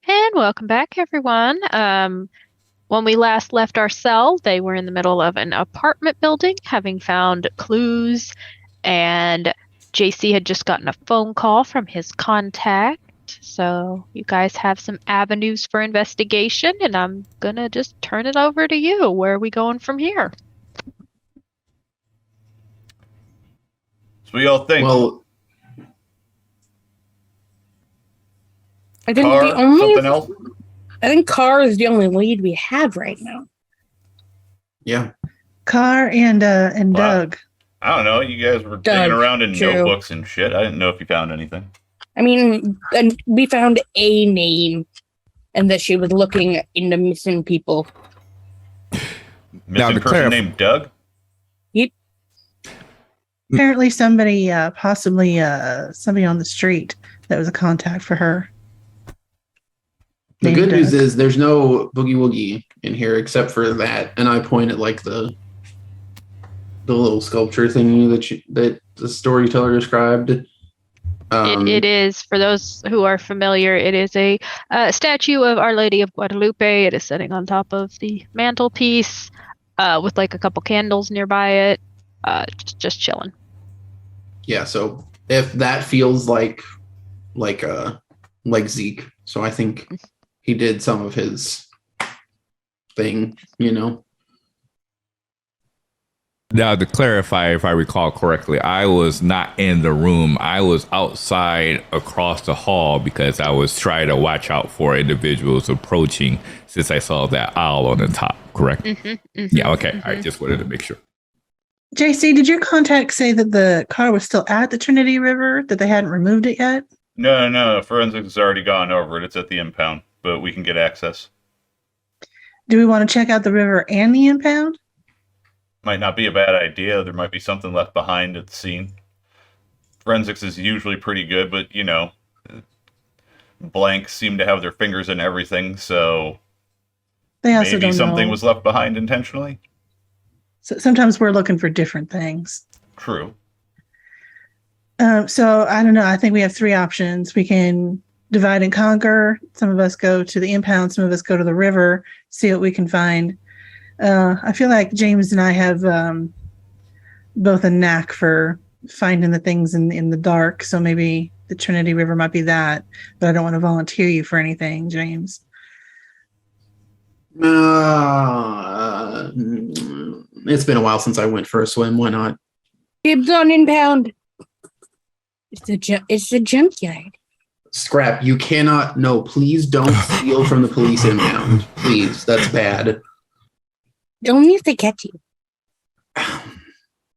And welcome back, everyone. When we last left our cell, they were in the middle of an apartment building, having found clues, and JC had just gotten a phone call from his contact. So you guys have some avenues for investigation, and I'm gonna just turn it over to you. Where are we going from here? So we all think. Well, I think car, something else. I think car is the only lead we have right now. yeah. Carr and Wow. Doug. I don't know. You guys were digging around in notebooks and shit. I didn't know if you found anything. I mean, and we found a name, and that she was looking into missing people. Missing person named Doug? Yep. Apparently somebody, possibly somebody on the street that was a contact for her. The Named good news Doug. is there's no boogie woogie in here except for that, and I point at like the little sculpture thingy that the storyteller described. It is, for those who are familiar, it is a statue of Our Lady of Guadalupe. It is sitting on top of the mantelpiece with like a couple candles nearby it, just chilling. Yeah, so if that feels like Zeke, so I think he did some of his thing, you know. Now, to clarify, if I recall correctly, I was not in the room. I was outside across the hall because I was trying to watch out for individuals approaching since I saw that owl on the top, correct? Yeah, okay. I just wanted to make sure. JC, did your contact say that the car was still at the Trinity River, that they hadn't removed it yet? No. Forensics has already gone over it. It's at the impound, but we can get access. Do we want to check out the river and the impound? Might not be a bad idea. There might be something left behind at the scene. Forensics is usually pretty good, but, you know, blanks seem to have their fingers in everything, so They also maybe don't something know. was left behind intentionally. So sometimes we're looking for different things. True. So I don't know. I think we have three options. We can divide and conquer. Some of us go to the impound. Some of us go to the river, see what we can find. I feel like James and I have both a knack for finding the things in the dark. So maybe the Trinity River might be that. But I don't want to volunteer you for anything, James. It's been a while since I went for a swim. Why not? Dibs on impound. It's the junkyard. Scrap, you cannot. No, please don't steal from the police impound. Please, that's bad. Only if they catch you.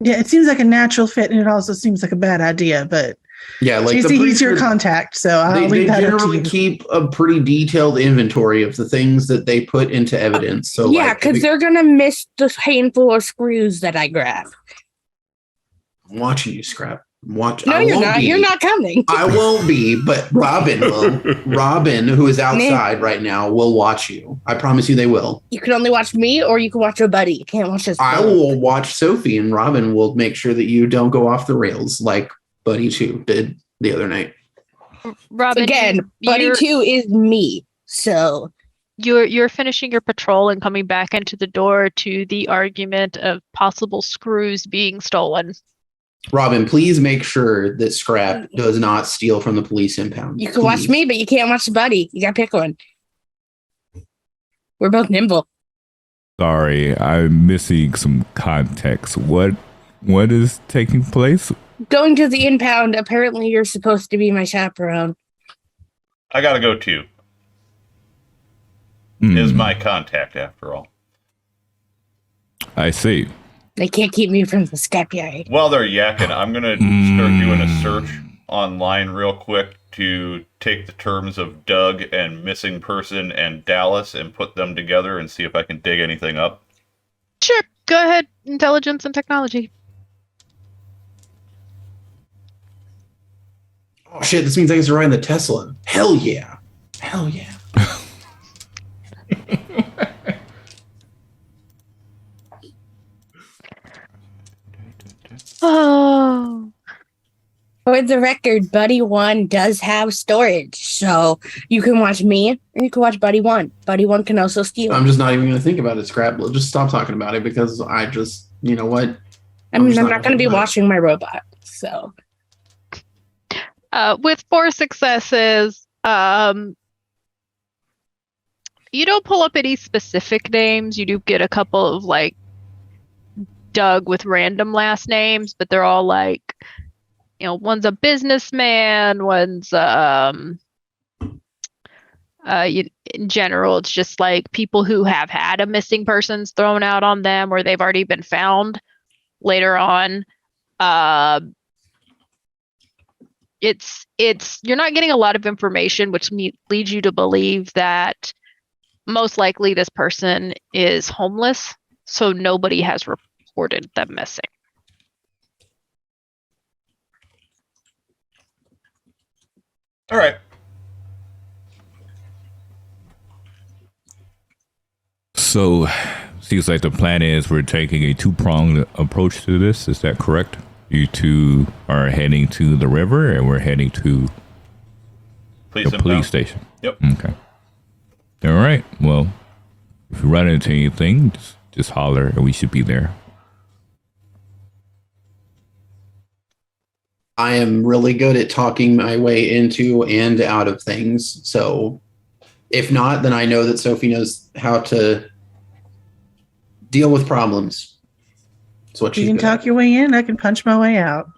Yeah, it seems like a natural fit, and it also seems like a bad idea. But Yeah, like JC, he's your contact, so I'll they leave that up to generally you. keep a pretty detailed inventory of the things that they put into evidence. So yeah, because they're gonna miss the handful of screws that I grab. I'm watching you, Scrap. No, you're not. You're not coming. I won't be, but Robin will. Robin, who is outside right now, will watch you. I promise you they will. You can only watch me, or you can watch your buddy. You can't watch us. I will watch Sophie, and Robin will make sure that you don't go off the rails like Buddy 2 did the other night. Robin, Again, Buddy 2 is me. So you're finishing your patrol and coming back into the door to the argument of possible screws being stolen. Robin, please make sure that Scrap does not steal from the police impound. You can watch me, but you can't watch Buddy. You gotta pick one. We're both nimble. Sorry, I'm missing some context. What is taking place? Going to the impound. Apparently, you're supposed to be my chaperone. I gotta go too. Is my contact after all. I see. They can't keep me from the scrapyard. While they're yakking, I'm gonna start doing a search online real quick to take the terms of Doug and missing person and Dallas and put them together and see if I can dig anything up. Sure, go ahead. Intelligence and technology. Oh shit, this means I get to ride in the Tesla. Hell yeah. Hell yeah. Oh. Oh, for the record, Buddy 1 does have storage. So you can watch me or you can watch Buddy 1. Buddy 1 can also steal. I'm just not even going to think about it, Scrap. Just stop talking about it because I just, you know what? I'm not going to be watching my robot. So. With 4 successes, you don't pull up any specific names. You do get a couple of like Doug with random last names, but they're all like, one's a businessman, one's in general, it's just like people who have had a missing persons thrown out on them or they've already been found later on. It's you're not getting a lot of information, which leads you to believe that most likely this person is homeless, so nobody has reported them missing. All right. So, seems like the plan is we're taking a 2-pronged approach to this. Is that correct? You two are heading to the river, and we're heading to the police station. Yep. Okay. All right. Well, if you run into anything, just holler, and we should be there. I am really good at talking my way into and out of things. So if not, then I know that Sophie knows how to deal with problems. That's what you can talk your way in. I can punch my way out.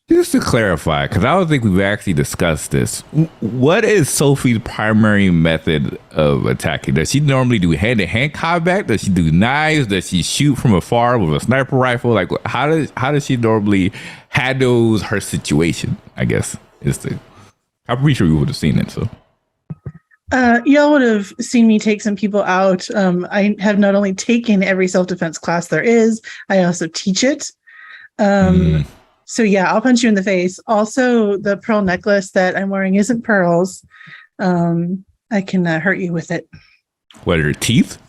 Just to clarify, because I don't think we've actually discussed this, what is Sophie's primary method of attacking? Does she normally do hand-to-hand combat? Does she do knives? Does she shoot from afar with a sniper rifle? Like, how does she normally handle her situation? I guess I'm pretty sure we would have seen it. So, y'all would have seen me take some people out. I have not only taken every self-defense class there is, I also teach it. So yeah, I'll punch you in the face. Also, the pearl necklace that I'm wearing isn't pearls. I can hurt you with it. What are your teeth?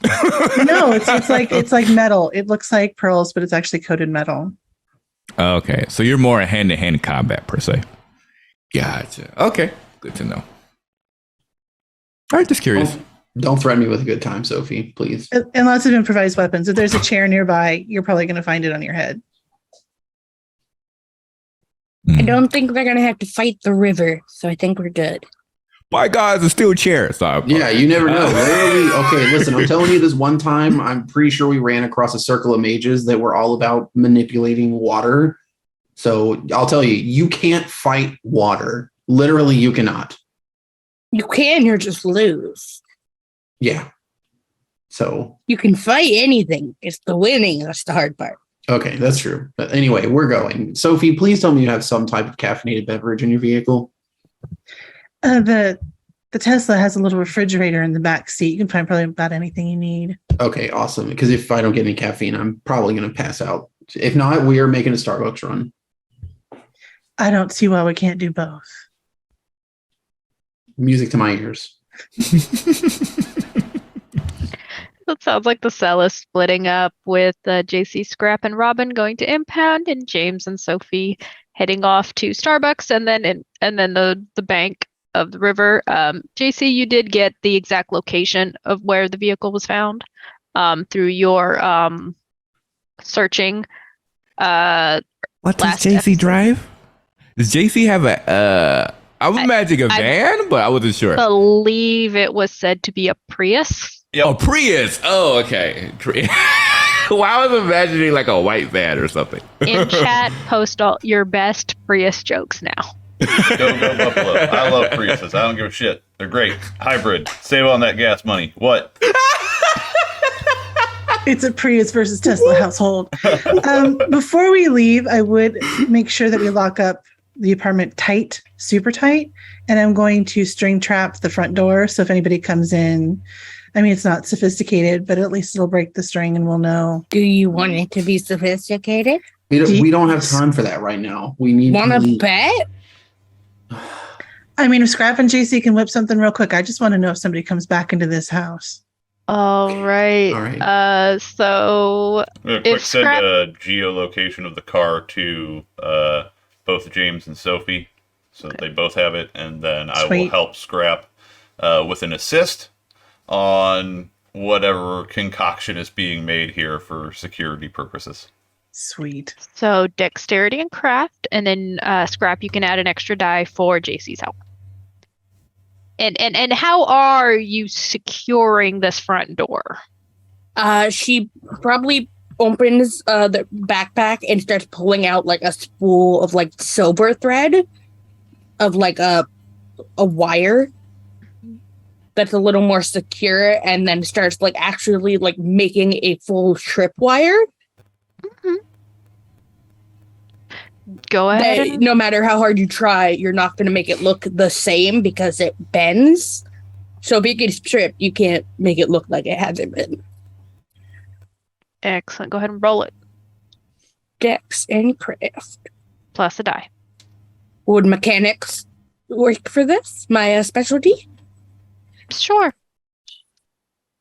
No, it's like metal. It looks like pearls, but it's actually coated metal. Okay, so you're more a hand-to-hand combat per se. Gotcha. Okay, good to know. All right, just curious. Don't threaten me with a good time, Sophie, please. And lots of improvised weapons. If there's a chair nearby, you're probably going to find it on your head. I don't think we're going to have to fight the river, so I think we're good. My God, it's a steel chair. Stop. Yeah, you never know. Okay, listen, I'm telling you this one time, I'm pretty sure we ran across a circle of mages that were all about manipulating water. So I'll tell you, you can't fight water. Literally, you cannot. You can, you'll just lose. Yeah. So you can fight anything. It's the winning that's the hard part. Okay, that's true. But anyway, we're going. Sophie, please tell me you have some type of caffeinated beverage in your vehicle. The Tesla has a little refrigerator in the back seat. You can find probably about anything you need. Okay, awesome. Because if I don't get any caffeine, I'm probably going to pass out. If not, we are making a Starbucks run. I don't see why we can't do both. Music to my ears. It sounds like the cell is splitting up with JC, Scrap, and Robin going to Impound, and James and Sophie heading off to Starbucks, and then the bank of the river. JC, you did get the exact location of where the vehicle was found through your searching. What does JC drive? Does JC have a? I'm imagining a van, but I wasn't sure. I believe it was said to be a Prius. Yep. Oh, Prius. Oh, okay. Well, I was imagining like a white van or something. In chat, post all your best Prius jokes now. Go Buffalo. I love Priuses. I don't give a shit. They're great. Hybrid. Save on that gas money. What? It's a Prius versus Tesla household. Before we leave, I would make sure that we lock up the apartment tight, super tight, and I'm going to string trap the front door. So if anybody comes in, I mean, it's not sophisticated, but at least it'll break the string and we'll know. Do you want it to be sophisticated? We don't have time for that right now. We need. Want to bet? I mean, if Scrap and JC can whip something real quick, I just want to know if somebody comes back into this house. All right. So Quick send a geolocation of the car to both James and Sophie, so that they both have it, and then I will Sweet. help Scrap with an assist on whatever concoction is being made here for security purposes. Sweet. So dexterity and craft, and then Scrap, you can add an extra die for JC's help. And how are you securing this front door? She probably opens the backpack and starts pulling out like a spool of like silver thread of like a wire that's a little more secure, and then starts like actually like making a full tripwire. Mm-hmm. Go ahead. That no matter how hard you try, you're not going to make it look the same because it bends. So if it gets tripped, you can't make it look like it hasn't been. Excellent. Go ahead and roll it. Dex and craft. Plus a die. Would mechanics work for this? My specialty? Sure.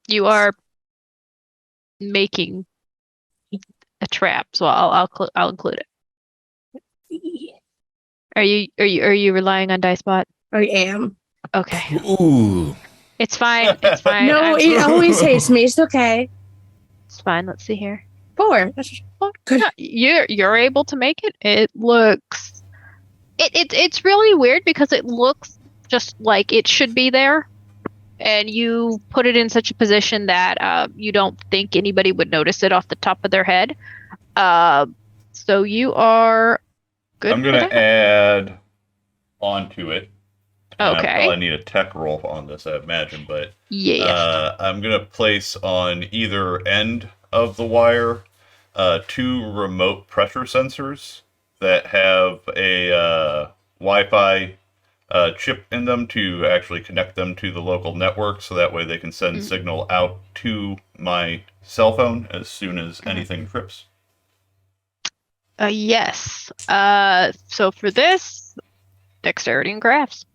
You are making a trap, so I'll include it. Are you relying on DiceBot? I am. Okay. Ooh. It's fine. It's fine. No, I'm- it always hates me. It's okay. It's fine. Let's see here. 4. That's good. Yeah, you're able to make it. It looks it's really weird because it looks just like it should be there, and you put it in such a position that you don't think anybody would notice it off the top of their head. So you are good. I'm going to add onto it. And Okay. I probably need a tech roll on this, I imagine, but Yeah. I'm going to place on either end of the wire 2 remote pressure sensors that have a Wi-Fi chip in them to actually connect them to the local network, so that way they can send signal out to my cell phone as soon as anything trips. Yes. So for this, dexterity and crafts.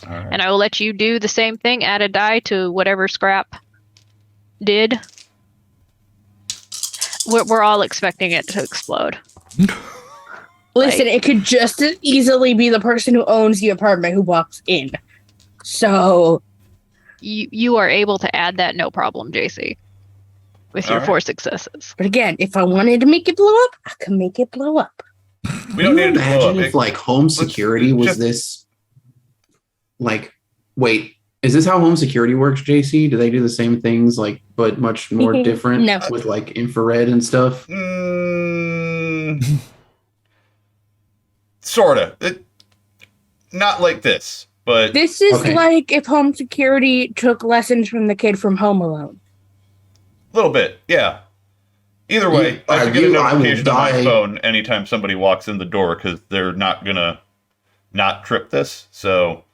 All right. And I will let you do the same thing. Add a die to whatever Scrap did. We're all expecting it to explode. Listen, it could just as easily be the person who owns the apartment who walks in. So You are able to add that no problem, JC, with your All right. 4 successes. but again, if I wanted to make it blow up, I could make it blow up. We don't Can need you it to blow up. imagine if like home security was just- this like wait, is this how home security works, JC? Do they do the same things like but much more different No. with like infrared and stuff? Sorta. Not like this, but This is Okay. like if home security took lessons from the kid from Home Alone. a little bit, yeah. Either way, I can get a I will notification on my die. phone anytime somebody walks in the door because they're not gonna not trip this. So,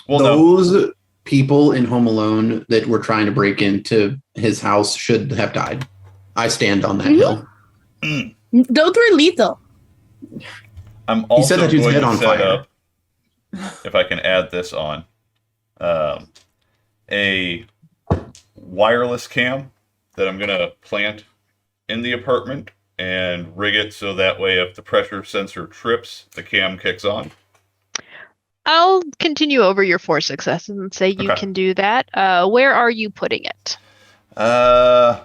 well, no. Those people in Home Alone that were trying to break into his house should have died. I stand on that hill. Those were lethal. I'm also said that dude's going head to on set fire. up, if I can add this on, a wireless cam that I'm going to plant in the apartment and rig it so that way if the pressure sensor trips, the cam kicks on. I'll continue over your 4 successes and say you Okay. can do that. Where are you putting it? Uh,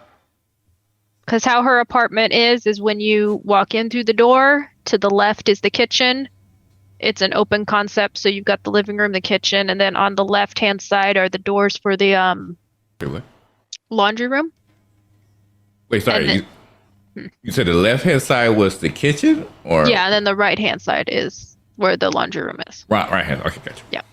Because how her apartment is when you walk in through the door, to the left is the kitchen. It's an open concept, so you've got the living room, the kitchen, and then on the left-hand side are the doors for the Wait, what? laundry room. Wait, sorry. And You said the left hand side was the kitchen, or Yeah, and then the right-hand side is where the laundry room is. right hand? Okay, gotcha.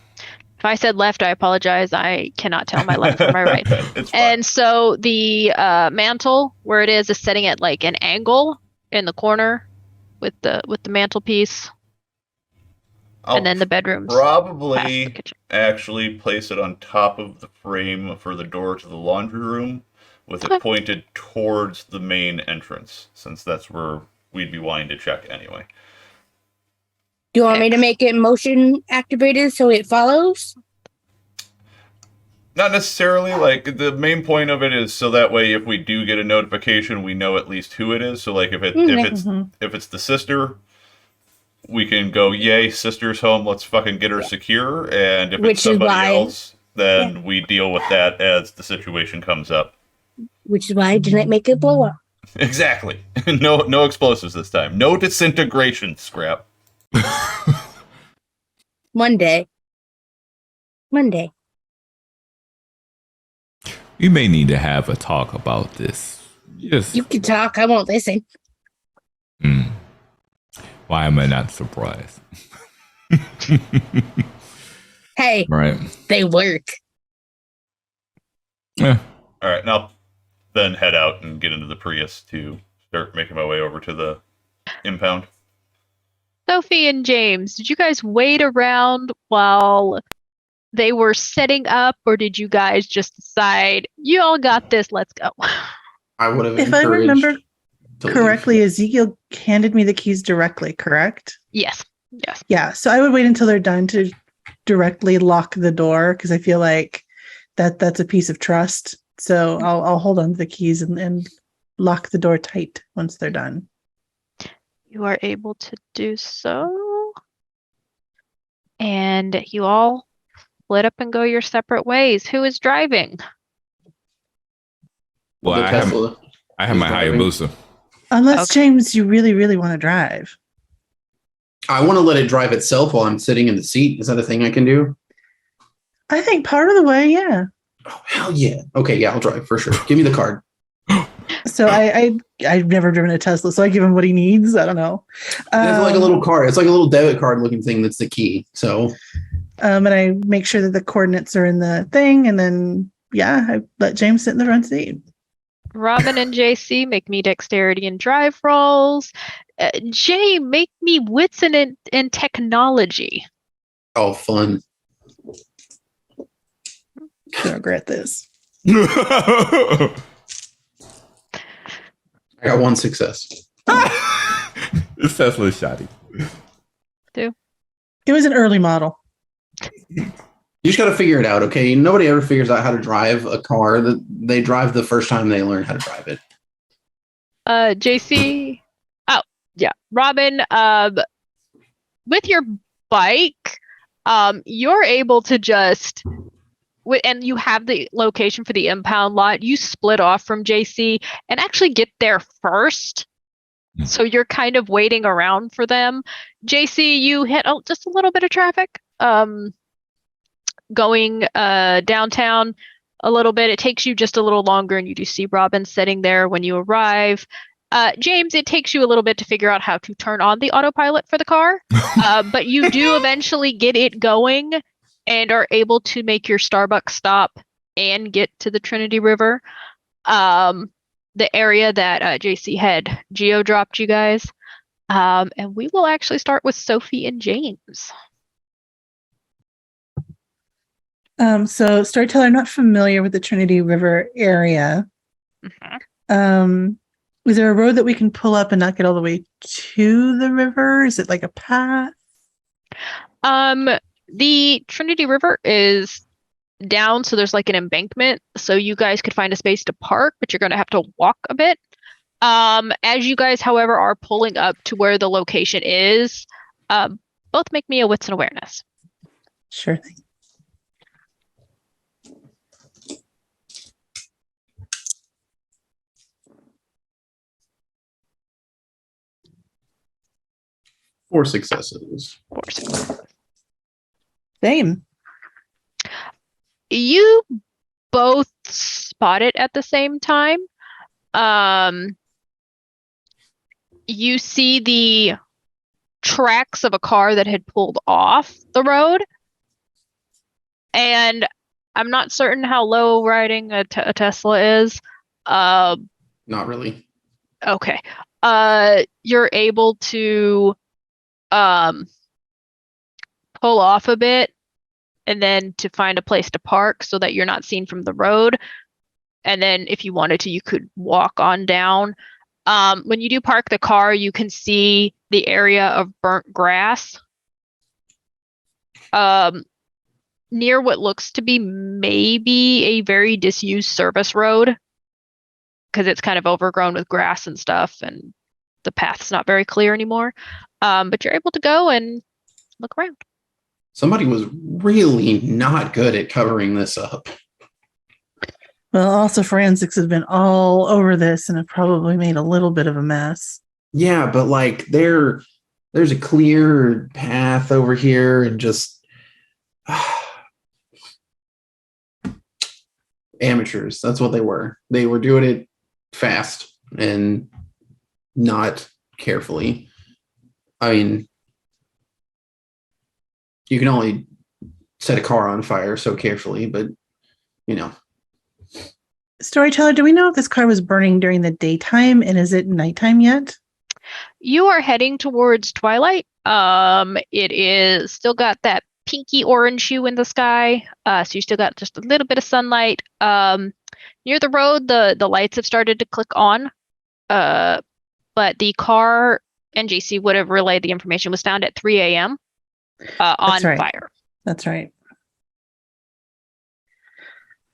If I said left, I apologize. I cannot tell my left from my right. It's fine. And so the mantle, where it is setting at like an angle in the corner with the mantelpiece, I'll and then the bedrooms. past the probably kitchen. actually place it on top of the frame for the door to the laundry room with Okay. it pointed towards the main entrance, since that's where we'd be wanting to check anyway. Do you want me to make it motion activated so it follows? Not necessarily. Like, the main point of it is so that way if we do get a notification, we know at least who it is. So like if Mhm. it's the sister, we can go, yay, sister's home, let's fucking get her secure. And if Which it's is somebody why- else, then we deal with that as the situation comes up. Which is why I didn't make it blow up. Exactly. No explosives this time. No disintegration, Scrap. Monday. We may need to have a talk about this. Yes. You can talk. I won't listen. Why am I not surprised? Hey, Right. they work. Yeah. All right, now then head out and get into the Prius to start making my way over to the impound. Sophie and James, did you guys wait around while they were setting up, or did you guys just decide, you all got this, let's go? I would have If I encouraged remember to leave. correctly, Ezekiel handed me the keys directly, correct? Yes. Yeah. So I would wait until they're done to directly lock the door because I feel like that's a piece of trust. So I'll hold on to the keys and lock the door tight once they're done. You are able to do so. And you all split up and go your separate ways. Who is driving? Well, The I have Tesla. my driving. Hayabusa. Unless, Okay. James, you really, really want to drive. I want to let it drive itself while I'm sitting in the seat. Is that a thing I can do? I think part of the way, yeah. Oh, hell yeah. Okay, yeah, I'll drive for sure. Give me the card. So I've never driven a Tesla, so I give him what he needs. I don't know. It's like a little card. It's like a little debit card looking thing that's the key. So and I make sure that the coordinates are in the thing, and then I let James sit in the front seat. Robin and JC, make me dexterity and drive rolls. Jay, make me wits and technology. oh, fun. I regret this. I got one success. It's Tesla shoddy. It was an early model. You just got to figure it out, okay? Nobody ever figures out how to drive a car. That they drive the first time they learn how to drive it. JC. Oh, yeah. Robin, with your bike, you're able to just, and you have the location for the impound lot. You split off from JC and actually get there first. So you're kind of waiting around for them. JC, you hit just a little bit of traffic. Going downtown a little bit. It takes you just a little longer, and you do see Robin sitting there when you arrive. James, it takes you a little bit to figure out how to turn on the autopilot for the car, but you do eventually get it going and are able to make your Starbucks stop and get to the Trinity River, the area that JC had geo-dropped you guys. And we will actually start with Sophie and James. So Storyteller, I'm not familiar with the Trinity River area. Is there a road that we can pull up and not get all the way to the river? Is it like a path? The Trinity River is down, so there's like an embankment, so you guys could find a space to park, but you're going to have to walk a bit. As you guys, however, are pulling up to where the location is, both make me a wits and awareness. Sure thing. Four successes. Same. You both spot it at the same time. You see the tracks of a car that had pulled off the road, and I'm not certain how low riding a Tesla is. Not really. Okay. You're able to pull off a bit and then to find a place to park so that you're not seen from the road. And then if you wanted to, you could walk on down. When you do park the car, you can see the area of burnt grass near what looks to be maybe a very disused service road, because it's kind of overgrown with grass and stuff, and the path's not very clear anymore. But you're able to go and look around. Somebody was really not good at covering this up. Well, also forensics has been all over this and have probably made a little bit of a mess. Yeah, but like there's a clear path over here and just amateurs. That's what they were. They were doing it fast and not carefully. I mean, you can only set a car on fire so carefully, but you know. Storyteller, do we know if this car was burning during the daytime and is it nighttime yet? You are heading towards twilight. It is still got that pinky orange hue in the sky. So you still got just a little bit of sunlight. Near the road, the lights have started to click on. But the car, and JC would have relayed the information, was found at 3 a.m. On right. fire. That's right.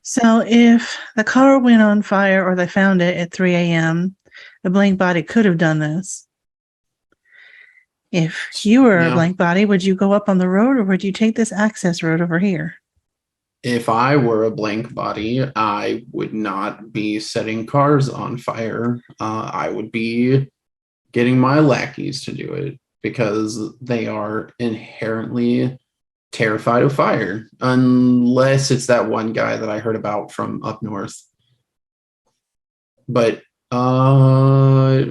So if the car went on fire or they found it at 3 a.m., a blank body could have done this. If you were a blank body, would you go up on the road or would you take this access road over here? If I were a blank body, I would not be setting cars on fire. I would be getting my lackeys to do it because they are inherently terrified of fire, unless it's that one guy that I heard about from up north. But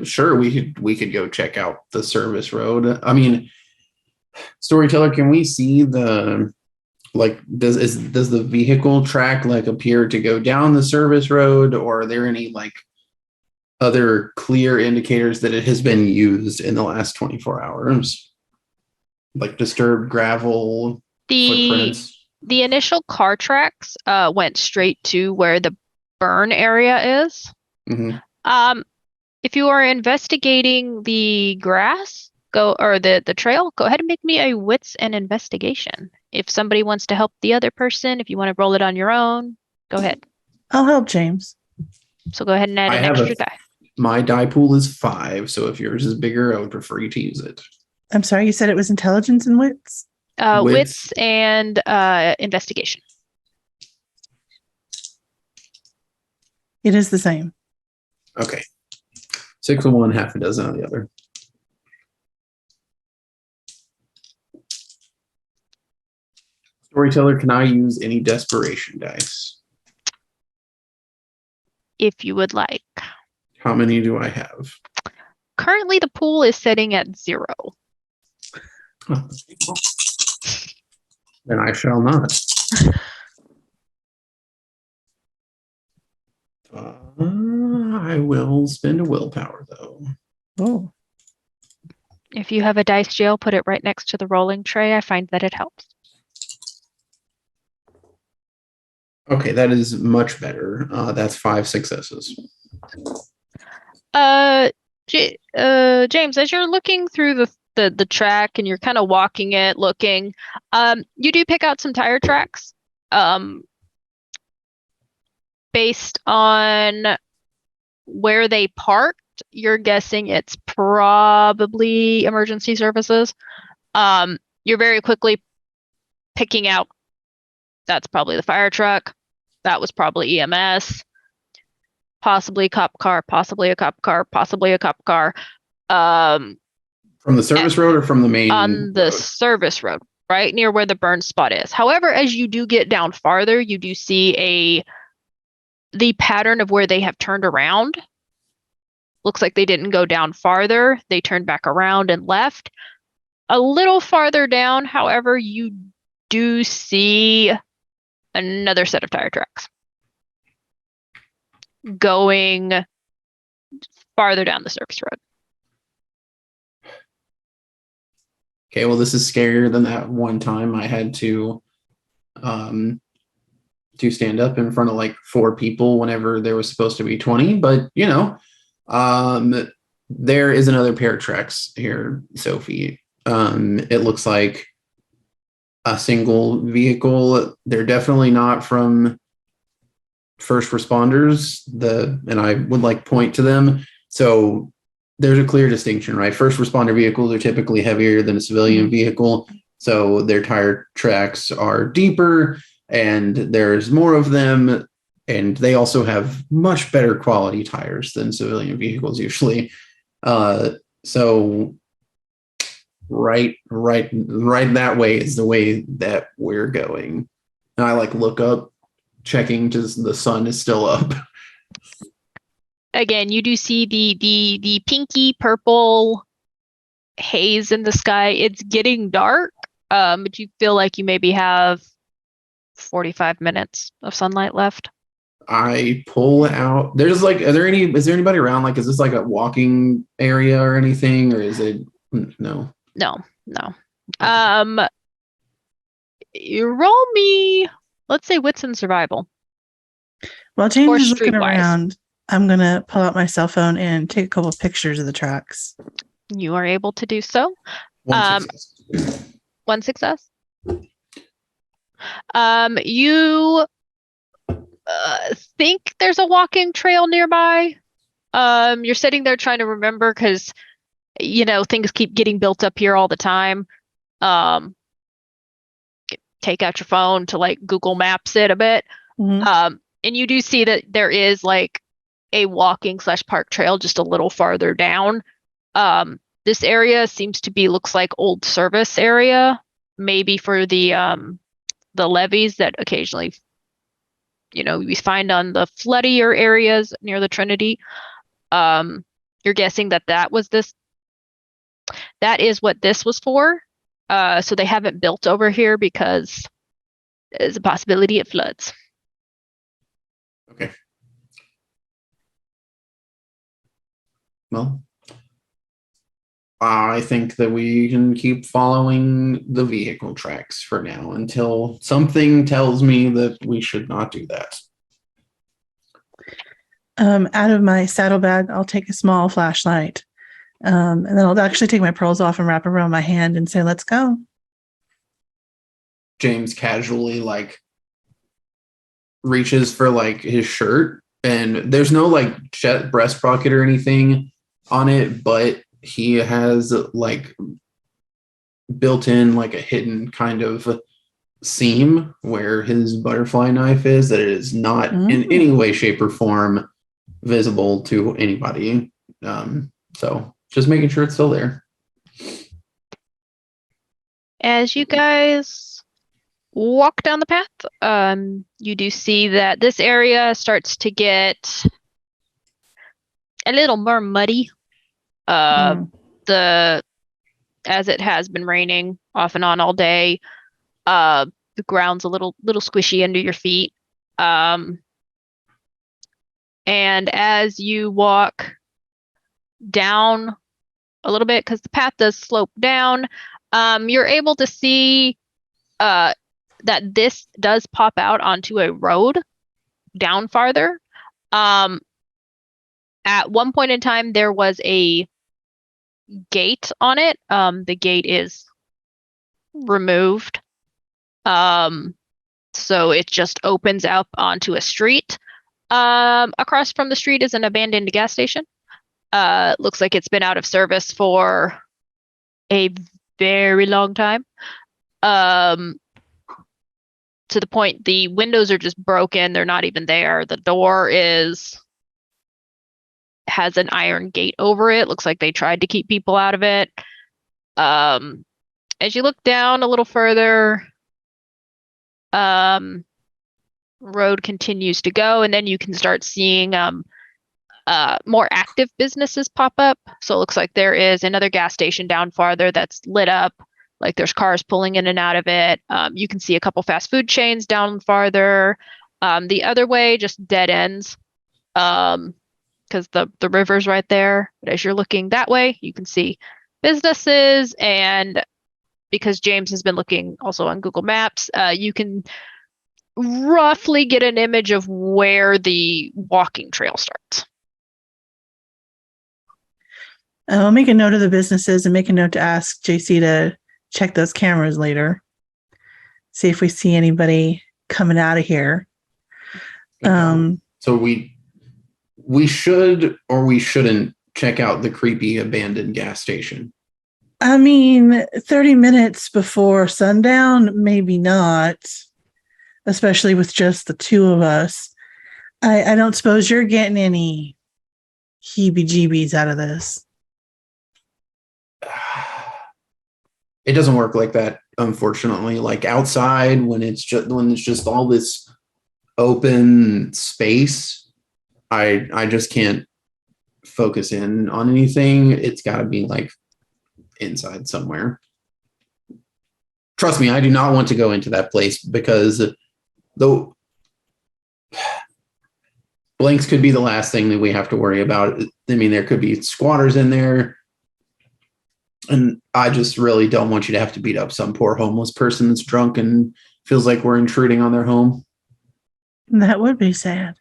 sure, we could go check out the service road. I mean, Storyteller, can we see the does the vehicle track like appear to go down the service road, or are there any like other clear indicators that it has been used in the last 24 hours? Like disturbed gravel, footprints? The initial car tracks went straight to where the burn area is. Mm-hmm. If you are investigating the grass, the trail, go ahead and make me a wits and investigation. If somebody wants to help the other person, if you want to roll it on your own, go ahead. I'll help James. So go ahead and add an extra die. My die pool is 5, so if yours is bigger, I would prefer you to use it. I'm sorry, you said it was intelligence and wits? Wits and investigation. It is the same. Okay. 6 on one, half a dozen on the other. Storyteller, can I use any desperation dice? If you would like. How many do I have? Currently, the pool is setting at 0. Oh, then I shall not. I will spend a willpower, though. Oh. If you have a dice jail, put it right next to the rolling tray. I find that it helps. Okay, that is much better. That's 5 successes. James, as you're looking through the track and you're kind of walking it, looking, you do pick out some tire tracks. Based on where they parked, you're guessing it's probably emergency services. You're very quickly picking out that's probably the fire truck. That was probably EMS. Possibly a cop car, possibly a cop car, possibly a cop car. From the service road or from the main on the road? Service road, right near where the burn spot is. However, as you do get down farther, you do see the pattern of where they have turned around. Looks like they didn't go down farther. They turned back around and left. A little farther down, however, you do see another set of tire tracks going farther down the service road. Okay, well, this is scarier than that one time I had to stand up in front of like 4 people whenever there was supposed to be 20. But, you know, there is another pair of tracks here, Sophie. It looks like a single vehicle. They're definitely not from first responders. And I would like point to them. So there's a clear distinction, right? First responder vehicles are typically heavier than a civilian vehicle, so their tire tracks are deeper and there's more of them, and they also have much better quality tires than civilian vehicles usually. So right that way is the way that we're going. And I like look up, checking just the sun is still up. Again, you do see the pinky purple haze in the sky. It's getting dark, but you feel like you maybe have 45 minutes of sunlight left. I pull out. Is there anybody around? Like, is this like a walking area or anything, or is it no? No. Okay. You roll me, let's say, wits and survival. While James Or is looking streetwise. around, I'm gonna pull out my cell phone and take a couple of pictures of the tracks. You are able to do so. One success. One success. You think there's a walking trail nearby. You're sitting there trying to remember because things keep getting built up here all the time. Take out your phone to like Google Maps it a bit. Mhm. And you do see that there is like a walking / park trail just a little farther down. This area looks like old service area, maybe for the levees that occasionally, we find on the floodier areas near the Trinity. You're guessing that is what this was for. So they haven't built over here because there's a possibility it floods. Okay. Well, I think that we can keep following the vehicle tracks for now until something tells me that we should not do that. Out of my saddlebag, I'll take a small flashlight. And then I'll actually take my pearls off and wrap it around my hand and say, let's go. James casually reaches for his shirt, and there's no breast pocket or anything on it, but he has built in a hidden kind of seam where his butterfly knife is, that it is not in any way, shape, or form visible to anybody. So just making sure it's still there. As you guys walk down the path, you do see that this area starts to get a little more muddy. As it has been raining off and on all day, the ground's a little squishy under your feet. And as you walk down a little bit, because the path does slope down, you're able to see that this does pop out onto a road down farther. At one point in time, there was a gate on it. The gate is removed. So it just opens up onto a street. Across from the street is an abandoned gas station. Looks like it's been out of service for a very long time. To the point the windows are just broken. They're not even there. The door has an iron gate over it. Looks like they tried to keep people out of it. As you look down a little further, road continues to go, and then you can start seeing more active businesses pop up. So it looks like there is another gas station down farther that's lit up. Like there's cars pulling in and out of it. You can see a couple fast food chains down farther. The other way just dead ends. Because the river's right there. But as you're looking that way, you can see businesses, and because James has been looking also on Google Maps, you can roughly get an image of where the walking trail starts. I'll make a note of the businesses and make a note to ask JC to check those cameras later. See if we see anybody coming out of here. So we should or we shouldn't check out the creepy abandoned gas station? I mean, 30 minutes before sundown, maybe not, especially with just the two of us. I don't suppose you're getting any heebie-jeebies out of this. It doesn't work like that, unfortunately. Like outside, when it's just all this open space, I just can't focus in on anything. It's got to be like inside somewhere. Trust me, I do not want to go into that place because though blanks could be the last thing that we have to worry about. I mean, there could be squatters in there. And I just really don't want you to have to beat up some poor homeless person that's drunk and feels like we're intruding on their home. That would be sad.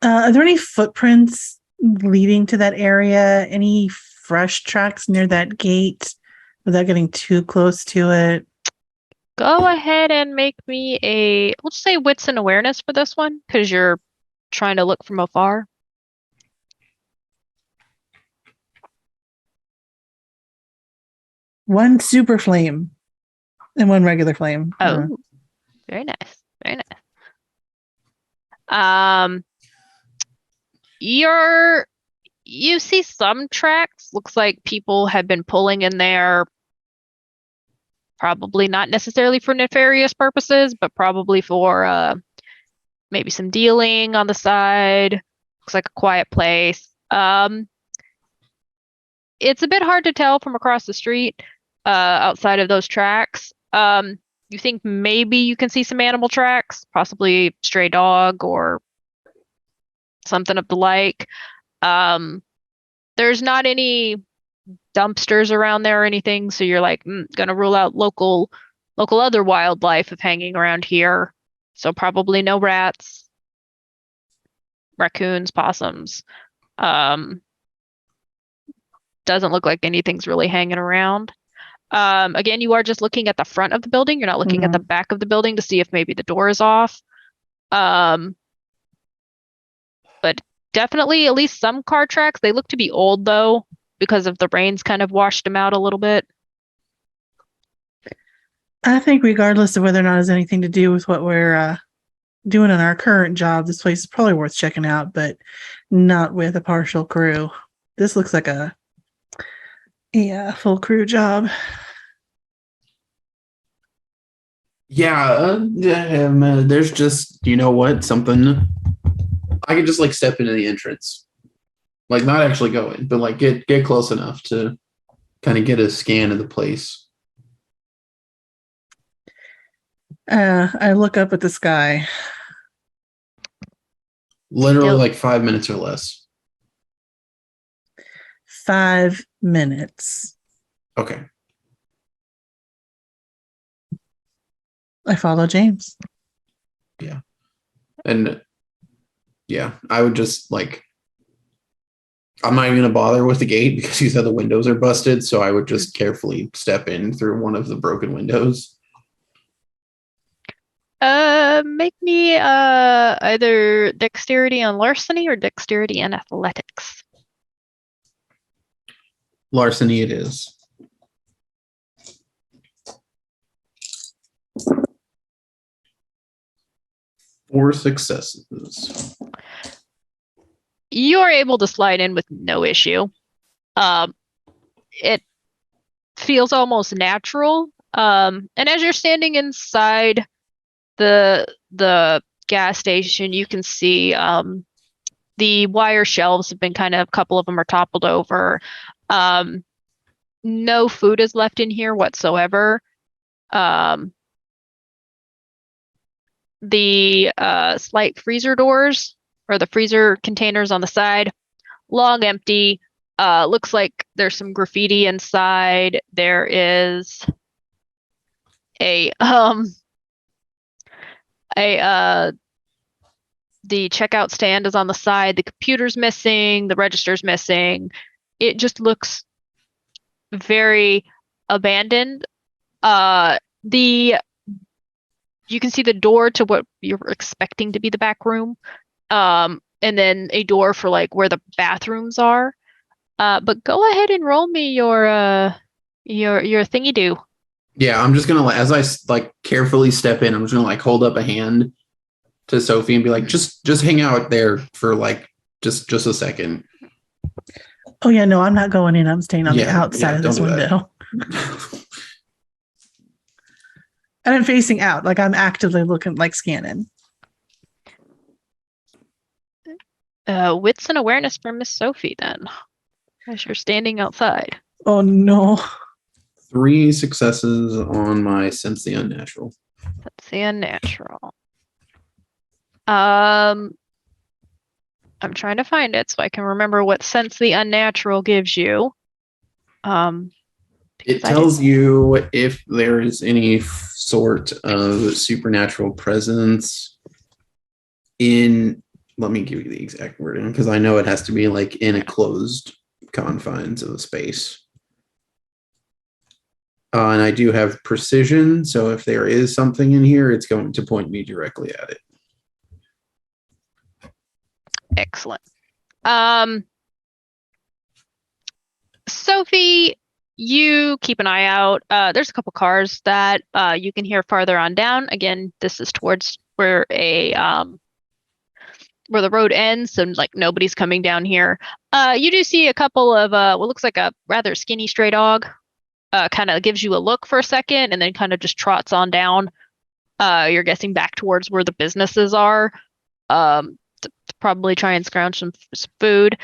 Are there any footprints leading to that area? Any fresh tracks near that gate without getting too close to it? Go ahead and make me we'll just say wits and awareness for this one, because you're trying to look from afar. One super flame and one regular flame. Oh, very nice. Very nice. You see some tracks. Looks like people have been pulling in there, probably not necessarily for nefarious purposes, but probably for maybe some dealing on the side. Looks like a quiet place. It's a bit hard to tell from across the street, outside of those tracks. You think maybe you can see some animal tracks, possibly stray dog or something of the like. There's not any dumpsters around there or anything, so you're like gonna rule out local other wildlife of hanging around here. So probably no rats, raccoons, possums. Doesn't look like anything's really hanging around. Again, you are just looking at the front of the building. You're not looking at the back of the building to see if maybe the door is off. But definitely at least some car tracks. They look to be old though, because of the rains kind of washed them out a little bit. I think regardless of whether or not it has anything to do with what we're doing in our current job, this place is probably worth checking out, but not with a partial crew. This looks like a full crew job. Yeah, there's just, you know what, something. I could just like step into the entrance. Like not actually go in, but like get close enough to kind of get a scan of the place. I look up at the sky. Literally like 5 minutes or less. 5 minutes. Okay. I follow James. Yeah. And yeah, I would just like, I'm not even going to bother with the gate because you said the windows are busted. So I would just carefully step in through one of the broken windows. Make me either dexterity and larceny or dexterity and athletics. Larceny it is. 4 successes. You are able to slide in with no issue. It feels almost natural. And as you're standing inside the gas station, you can see the wire shelves have been a couple of them are toppled over. No food is left in here whatsoever. The slight freezer doors or the freezer containers on the side, long empty. Looks like there's some graffiti inside. There is the checkout stand is on the side. The computer's missing. The register's missing. It just looks very abandoned. You can see the door to what you're expecting to be the back room, and then a door for like where the bathrooms are. But go ahead and roll me your thingy do. Yeah, I'm just gonna as I like carefully step in. I'm just gonna like hold up a hand to Sophie and be like, just hang out there for like just a second. Oh yeah, no, I'm not going in. I'm staying on the outside of this don't do window. And I'm facing out, like I'm actively looking, like scanning. Wits and awareness for Miss Sophie then, as you're standing outside. Oh no. 3 successes on my sense the unnatural. That's the unnatural. I'm trying to find it so I can remember what sense the unnatural gives you. It tells you if there is any sort of supernatural presence in. Let me give you the exact wording because I know it has to be like in a closed confines of a space. And I do have precision, so if there is something in here, it's going to point me directly at it. Excellent. Sophie, you keep an eye out. There's a couple cars that you can hear farther on down. Again, this is towards where the road ends, so like nobody's coming down here. You do see a couple of what looks like a rather skinny stray dog. Kind of gives you a look for a second and then kind of just trots on down. You're guessing back towards where the businesses are. To probably try and scrounge some food.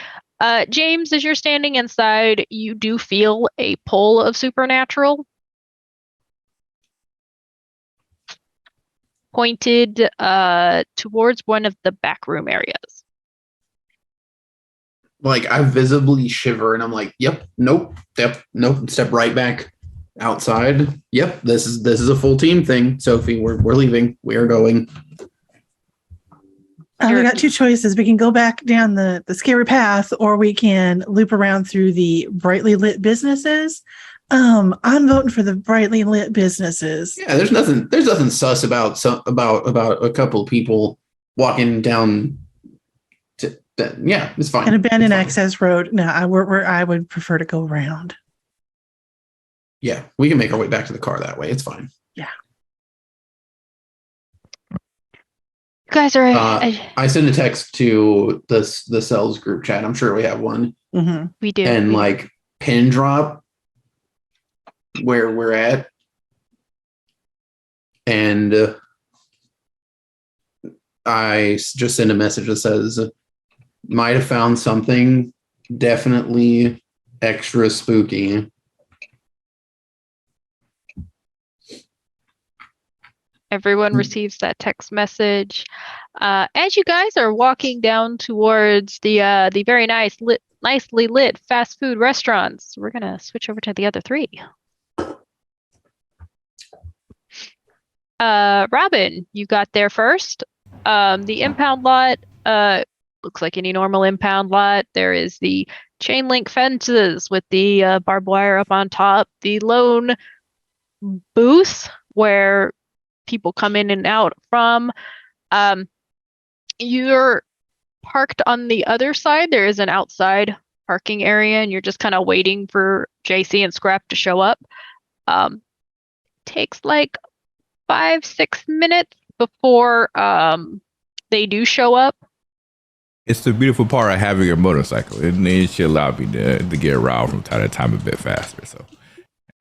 James, as you're standing inside, you do feel a pull of supernatural pointed towards one of the back room areas. Like I visibly shiver and I'm like, yep, nope, step right back outside. Yep, this is a full team thing. Sophie, we're leaving. We are going. We got 2 choices. We can go back down the scary path, or we can loop around through the brightly lit businesses. I'm voting for the brightly lit businesses. Yeah, there's nothing sus about a couple of people walking down. Yeah, it's fine. An abandoned access road. No, I would prefer to go around. Yeah, we can make our way back to the car that way. It's fine. Yeah. You guys are. I send a text to the cells group chat. I'm sure we have one. Mm-hmm. We do. And like pin drop where we're at. And I just send a message that says, might have found something definitely extra spooky. Everyone receives that text message. As you guys are walking down towards the very nicely lit fast food restaurants, we're gonna switch over to the other 3. Robin, you got there first. The impound lot looks like any normal impound lot. There is the chain link fences with the barbed wire up on top. The lone booth where people come in and out from. You're parked on the other side. There is an outside parking area, and you're just kind of waiting for JC and Scrap to show up. Takes like 5-6 minutes before they do show up. It's the beautiful part of having a motorcycle. It should allow me to get around from time to time a bit faster. So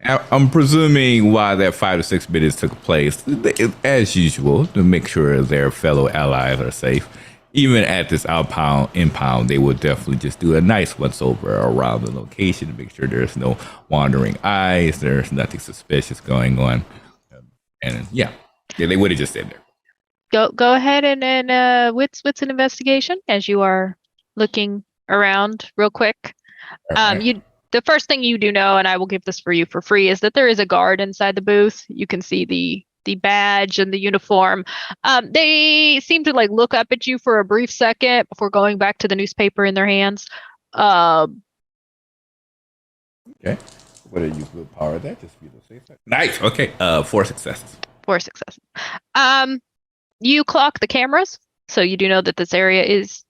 I'm presuming why that 5 to 6 minutes took place, as usual, to make sure their fellow allies are safe. Even at this impound, they would definitely just do a nice once over around the location to make sure there's no wandering eyes, there's nothing suspicious going on. And yeah, they would have just stayed there. Go ahead and wits an investigation as you are looking around real quick. Right. The first thing you do know, and I will give this for you for free, is that there is a guard inside the booth. You can see the badge and the uniform. They seem to like look up at you for a brief second before going back to the newspaper in their hands. Okay. What did you use willpower that? Just for you to say that. Nice. Okay. 4 successes. 4 successes. You clock the cameras, so you do know that this area is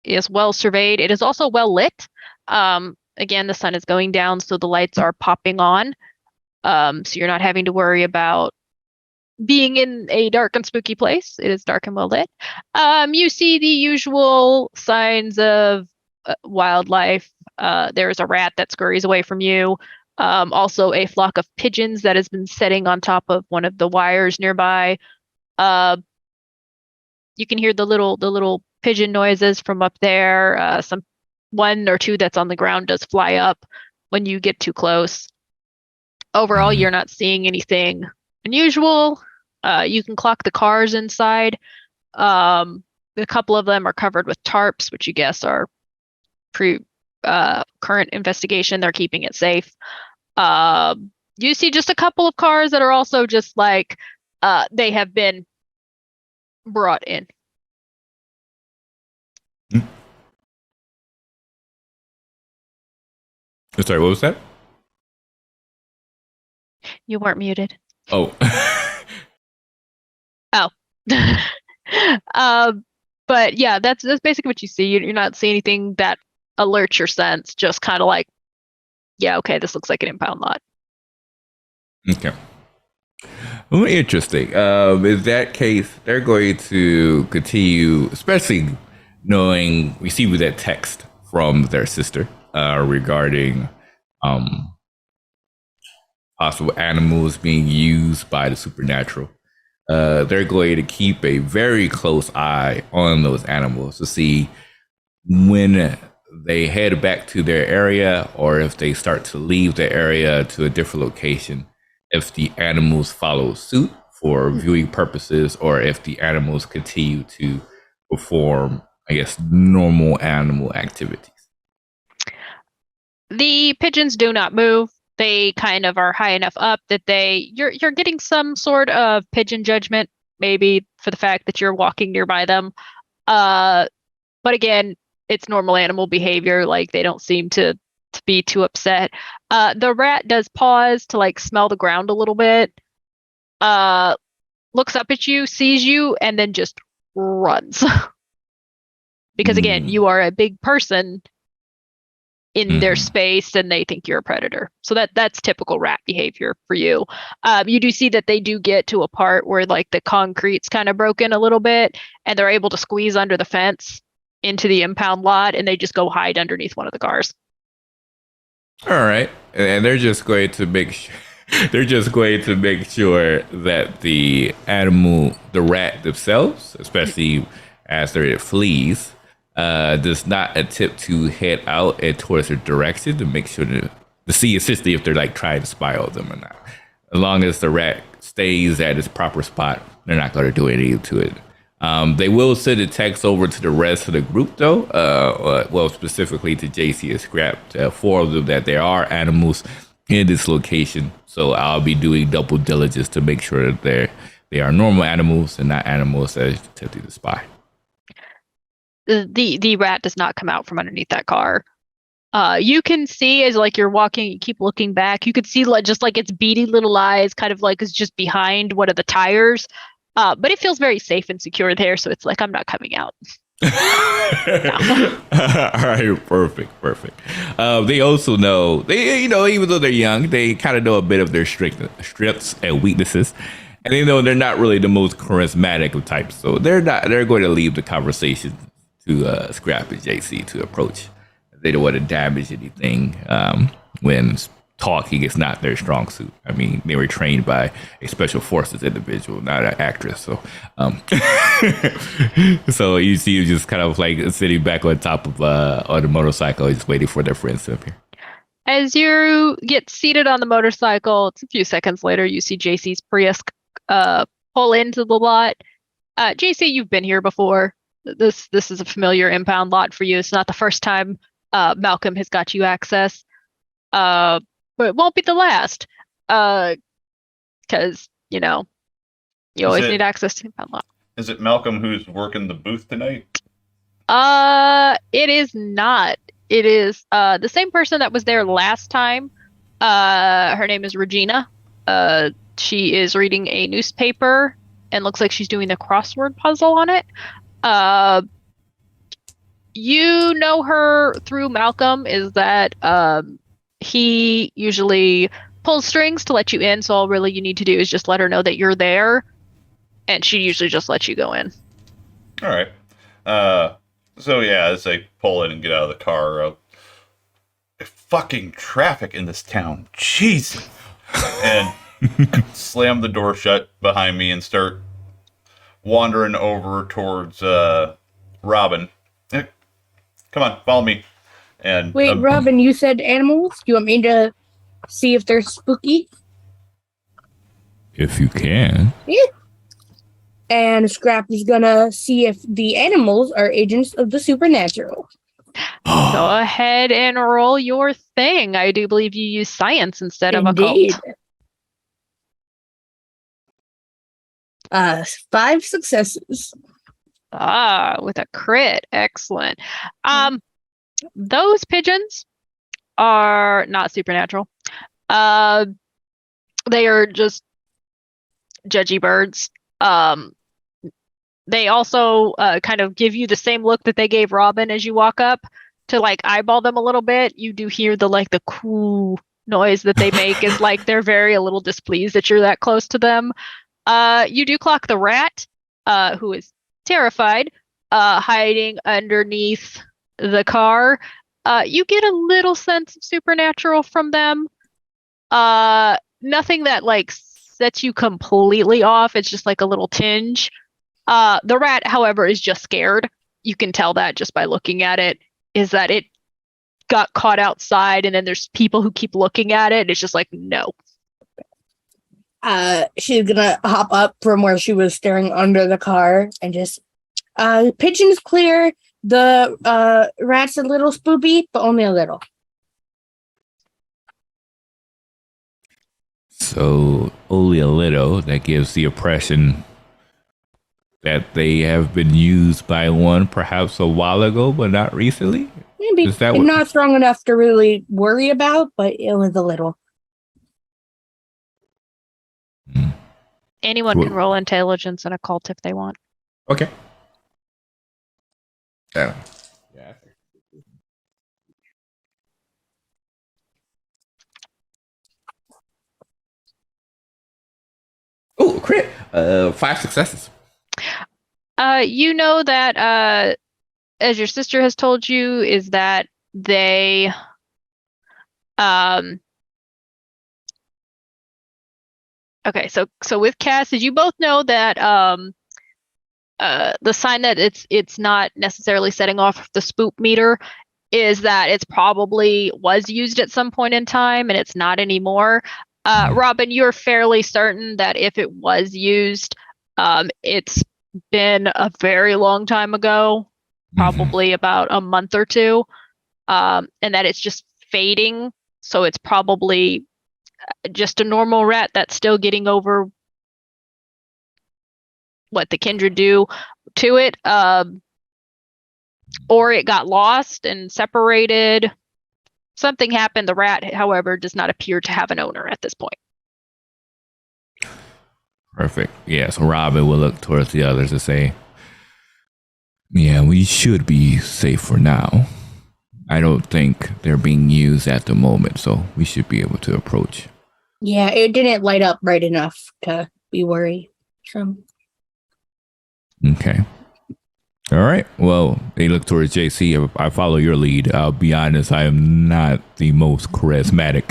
is well surveyed. It is also well lit. Again, the sun is going down, so the lights are popping on. So you're not having to worry about being in a dark and spooky place. It is dark and well lit. You see the usual signs of wildlife. There's a rat that scurries away from you. Also a flock of pigeons that has been sitting on top of one of the wires nearby. You can hear the little pigeon noises from up there. Some one or two that's on the ground does fly up when you get too close. Overall, you're not seeing anything unusual. You can clock the cars inside. A couple of them are covered with tarps, which you guess are current investigation. They're keeping it safe. You see just a couple of cars that are also just like they have been brought in. Sorry, what was that? You weren't muted. Oh. But yeah, that's basically what you see. You're not seeing anything that alerts your sense. Just kind of like, yeah, okay, this looks like an impound lot. Okay. Well, interesting. In that case, they're going to continue, especially knowing receiving that text from their sister regarding possible animals being used by the supernatural. They're going to keep a very close eye on those animals to see when they head back to their area or if they start to leave the area to a different location, if the animals follow suit for viewing purposes or if the animals continue to perform, I guess, normal animal activities. The pigeons do not move. They kind of are high enough up that you're getting some sort of pigeon judgment, maybe for the fact that you're walking nearby them. But again, it's normal animal behavior. Like they don't seem to be too upset. The rat does pause to like smell the ground a little bit. Looks up at you, sees you, and then just runs. Because again, you are a big person in their space and they think you're a predator. So that's typical rat behavior for you. You do see that they do get to a part where like the concrete's kind of broken a little bit and they're able to squeeze under the fence into the impound lot and they just go hide underneath one of the cars. All right. And they're just going to make sure that the rat themselves, especially as it flees, does not attempt to head out and towards their direction to make sure to see essentially if they're like trying to spy on them or not. As long as the rat stays at its proper spot, they're not going to do anything to it. They will send a text over to the rest of the group though, well, specifically to JC and Scrap to inform them that there are animals in this location. So I'll be doing double diligence to make sure that they are normal animals and not animals that are attempting to spy. The rat does not come out from underneath that car. You can see as like you're walking, you keep looking back, you could see like just like its beady little eyes kind of like is just behind one of the tires. But it feels very safe and secure there, so it's like I'm not coming out. All right, perfect. They also know even though they're young, they kind of know a bit of their strengths and weaknesses. And they know they're not really the most charismatic of types, so they're going to leave the conversation to Scrap and JC to approach. They don't want to damage anything when talking is not their strong suit. I mean, they were trained by a special forces individual, not an actress. So, so you see, you just kind of like sitting back on top of on the motorcycle, just waiting for their friends to appear. As you get seated on the motorcycle, it's a few seconds later, you see JC's Prius pull into the lot. JC, you've been here before. This is a familiar impound lot for you. It's not the first time Malcolm has got you access. But it won't be the last, because you always need access to impound lot. Is it Malcolm who's working the booth tonight? It is not. It is the same person that was there last time. Her name is Regina. She is reading a newspaper and looks like she's doing a crossword puzzle on it. You know her through Malcolm, is that he usually pulls strings to let you in, so all really you need to do is just let her know that you're there, and she usually just lets you go in. All right. So yeah, as I pull in and get out of the car, fucking traffic in this town. Jesus. And slam the door shut behind me and start wandering over towards Robin. Come on, follow me. And Wait, Robin, you said animals? Do you want me to see if they're spooky? If you can. Yeah. And Scrap is gonna see if the animals are agents of the supernatural. Go ahead and roll your thing. I do believe you use science instead of Indeed. occult. 5 successes. With a crit. Excellent. Those pigeons are not supernatural. They are just judgy birds. They also kind of give you the same look that they gave Robin as you walk up to like eyeball them a little bit. You do hear the coo noise that they make is like they're very a little displeased that you're that close to them. You do clock the rat, who is terrified, hiding underneath the car. You get a little sense of supernatural from them. Nothing that like sets you completely off. It's just like a little tinge. The rat, however, is just scared. You can tell that just by looking at it, is that it got caught outside and then there's people who keep looking at it. It's just like, no. She's gonna hop up from where she was staring under the car and just, pigeon's clear. The rat's a little spoopy, but only a little. So only a little. That gives the impression that they have been used by one perhaps a while ago, but not recently. Maybe Is that not strong enough to really worry about, but it was a little. Anyone can roll intelligence and occult if they want. Okay. Yeah. Oh, crit! 5 successes. You know that, as your sister has told you, is that they, okay, so with Cass, did you both know that, the sign that it's not necessarily setting off the spook meter is that it's probably was used at some point in time and it's not anymore. Robin, you're fairly certain that if it was used, it's been a very long time ago, probably about a month or two, and that it's just fading. So it's probably just a normal rat that's still getting over what the kindred do to it, or it got lost and separated. Something happened. The rat, however, does not appear to have an owner at this point. Perfect. Yeah, so Robin will look towards the others and say, yeah, we should be safe for now. I don't think they're being used at the moment, so we should be able to approach. Yeah, it didn't light up right enough to be worried. Okay. All right. Well, they look towards JC. I follow your lead. I'll be honest, I am not the most charismatic.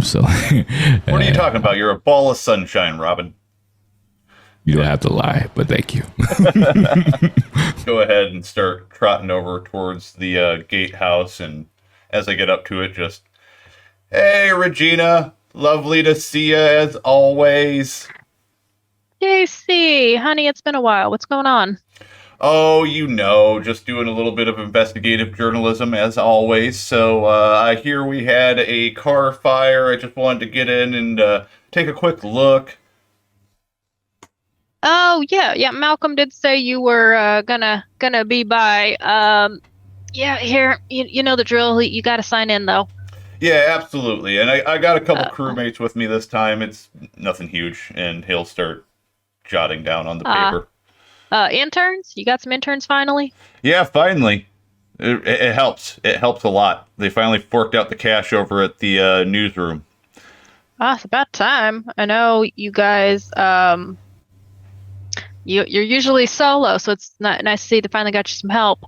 So what are you talking about? You're a ball of sunshine, Robin. You don't have to lie, but thank you. Go ahead and start trotting over towards the gatehouse, and as I get up to it, just, hey, Regina, lovely to see you as always. JC, honey, it's been a while. What's going on? Oh, you know, just doing a little bit of investigative journalism as always. So I hear we had a car fire. I just wanted to get in and take a quick look. Oh, yeah. Malcolm did say you were gonna be by. Yeah, here, you know the drill. You got to sign in though. Yeah, absolutely. And I got a couple crewmates with me this time. It's nothing huge, and he'll start jotting down on the paper. Interns? You got some interns finally? Yeah, finally. It helps. It helps a lot. They finally forked out the cash over at the newsroom. It's about time. I know you guys. You're usually solo, so it's not nice to see they finally got you some help.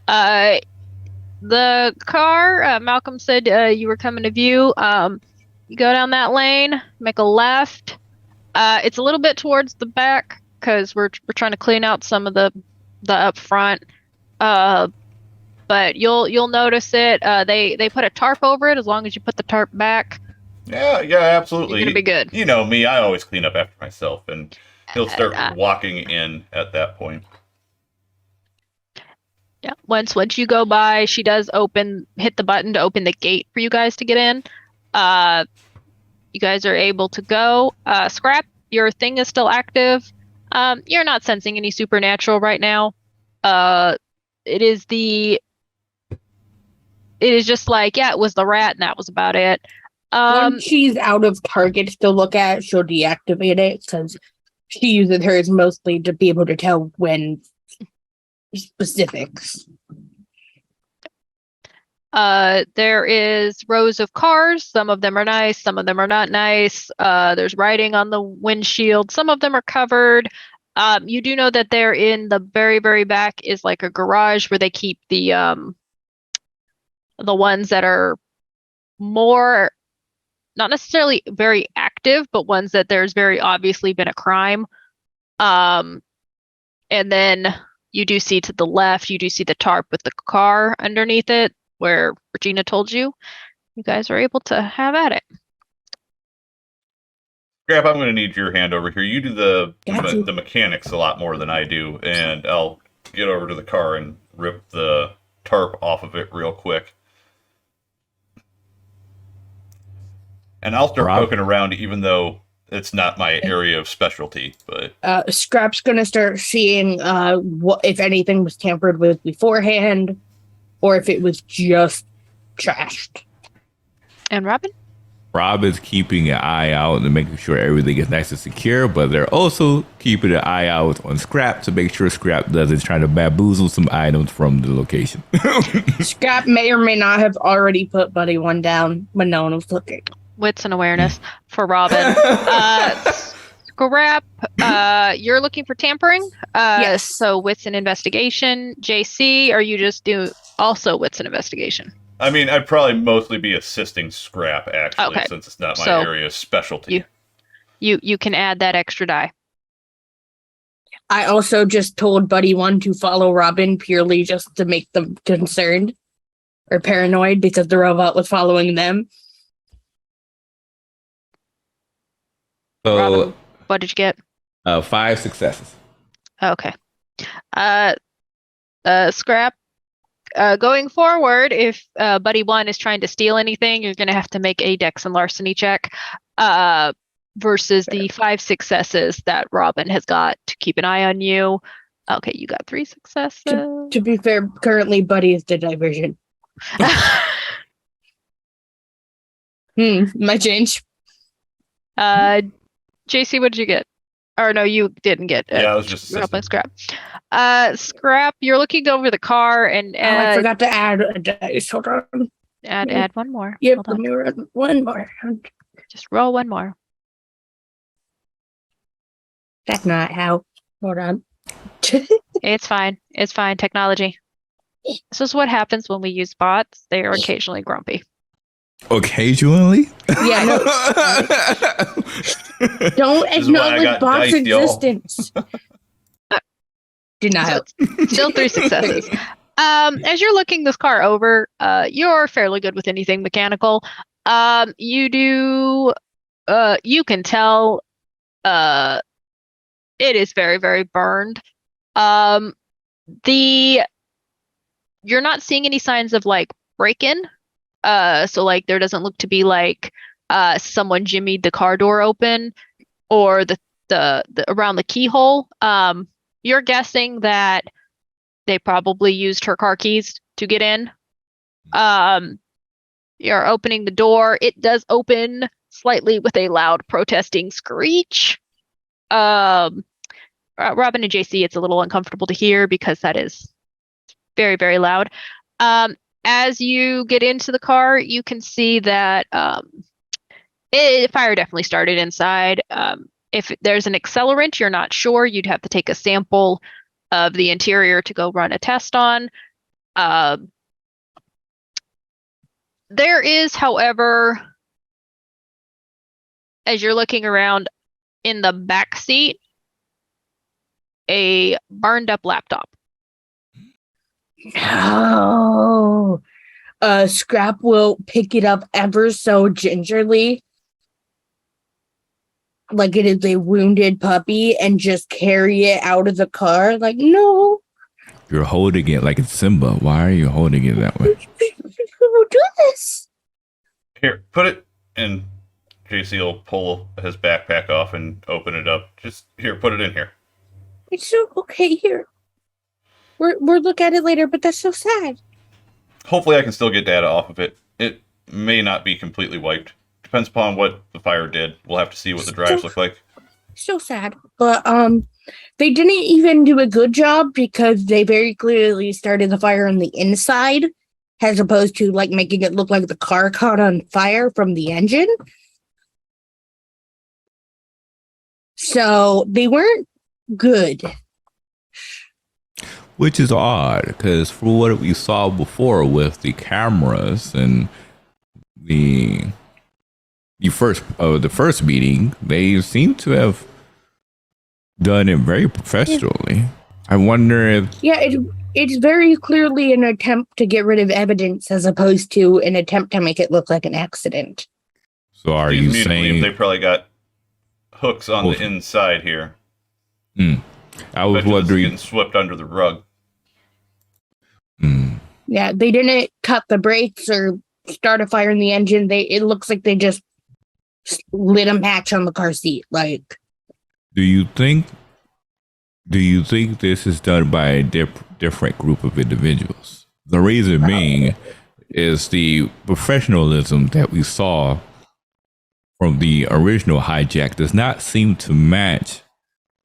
The car. Malcolm said you were coming to view. You go down that lane, make a left. It's a little bit towards the back because we're trying to clean out some of the up front. But you'll notice it. They put a tarp over it. As long as you put the tarp back, Yeah, absolutely. you're gonna be good. You know me, I always clean up after myself, and he'll start walking in at that point. Yeah. Once you go by, she does hit the button to open the gate for you guys to get in. You guys are able to go. Scrap, your thing is still active. You're not sensing any supernatural right now. It is just like, yeah, it was the rat and that was about it. Once she's out of targets to look at, she'll deactivate it because she uses hers mostly to be able to tell when specifics. There is rows of cars. Some of them are nice, some of them are not nice. There's writing on the windshield. Some of them are covered. You do know that they're in the very, very back is like a garage where they keep the ones that are more, not necessarily very active, but ones that there's very obviously been a crime. And then you do see to the left, you do see the tarp with the car underneath it, where Regina told you. You guys are able to have at it. Scrap, I'm going to need your hand over here. You do the Gotcha. the mechanics a lot more than I do, and I'll get over to the car and rip the tarp off of it real quick. And I'll start poking around, even though it's not my area of specialty. But Scrap's gonna start seeing what if anything was tampered with beforehand, or if it was just trashed. And Robin? Rob is keeping an eye out and making sure everything is nice and secure, but they're also keeping an eye out on Scrap to make sure Scrap doesn't try to bamboozle some items from the location. Scrap may or may not have already put Buddy one down when no one was looking. Wits and awareness for Robin. Scrap, you're looking for tampering? Yes. So wits and investigation. JC, or you just do also wits and investigation? I mean, I'd probably mostly be assisting Scrap, actually, Okay. since it's not my So, area of specialty. You can add that extra die. I also just told Buddy one to follow Robin purely just to make them concerned or paranoid because the robot was following them. So, Robin, what did you get? 5 successes. Okay. Scrap. Going forward, if Buddy 1 is trying to steal anything, you're going to have to make a Dex and Larceny check versus the 5 successes that Robin has got to keep an eye on you. Okay, you got 3 successes. To be fair, currently Buddy is the diversion. Might change. JC, what did you get? Or no, you didn't get. Yeah, I was just you're helping Scrap. Scrap, you're looking over the car and I forgot to add a dice. Hold on. add one more. Yep, Hold let on. me run one more. Just roll one more. That's not how. Hold on. It's fine. It's fine. Technology. This is what happens when we use bots. They are occasionally grumpy. Occasionally? Yeah, no. Don't This is why I acknowledge got bots' dice, y'all. existence. Did not help. Still 3 successes. As you're looking this car over, you're fairly good with anything mechanical. You can tell it is very, very burned. You're not seeing any signs of like break-in. So like there doesn't look to be like someone jimmied the car door open or the around the keyhole. You're guessing that they probably used her car keys to get in. You're opening the door. It does open slightly with a loud protesting screech. Robin and JC, it's a little uncomfortable to hear because that is very, very loud. As you get into the car, you can see that fire definitely started inside. If there's an accelerant, you're not sure. You'd have to take a sample of the interior to go run a test on. There is, however, as you're looking around in the back seat, a burned up laptop. No. Scrap will pick it up ever so gingerly, like it is a wounded puppy, and just carry it out of the car. Like, no. You're holding it like it's Simba. Why are you holding it that way? Who do this? Here, put it in. JC will pull his backpack off and open it up. Just here, put it in here. It's so okay here. We'll look at it later, but that's so sad. Hopefully I can still get data off of it. It may not be completely wiped. Depends upon what the fire did. We'll have to see what the drives look like. So sad. But they didn't even do a good job because they very clearly started the fire on the inside as opposed to like making it look like the car caught on fire from the engine. So they weren't good. Which is odd, because for what we saw before with the cameras and the first meeting, they seem to have done it very professionally. I wonder if it's very clearly an attempt to get rid of evidence as opposed to an attempt to make it look like an accident. So are you saying they probably got hooks on the inside here? I was wondering, getting swept under the rug. Yeah, they didn't cut the brakes or start a fire in the engine. It looks like they just lit a match on the car seat. Like, do you think this is done by a different group of individuals? The reason being is the professionalism that we saw from the original hijack does not seem to match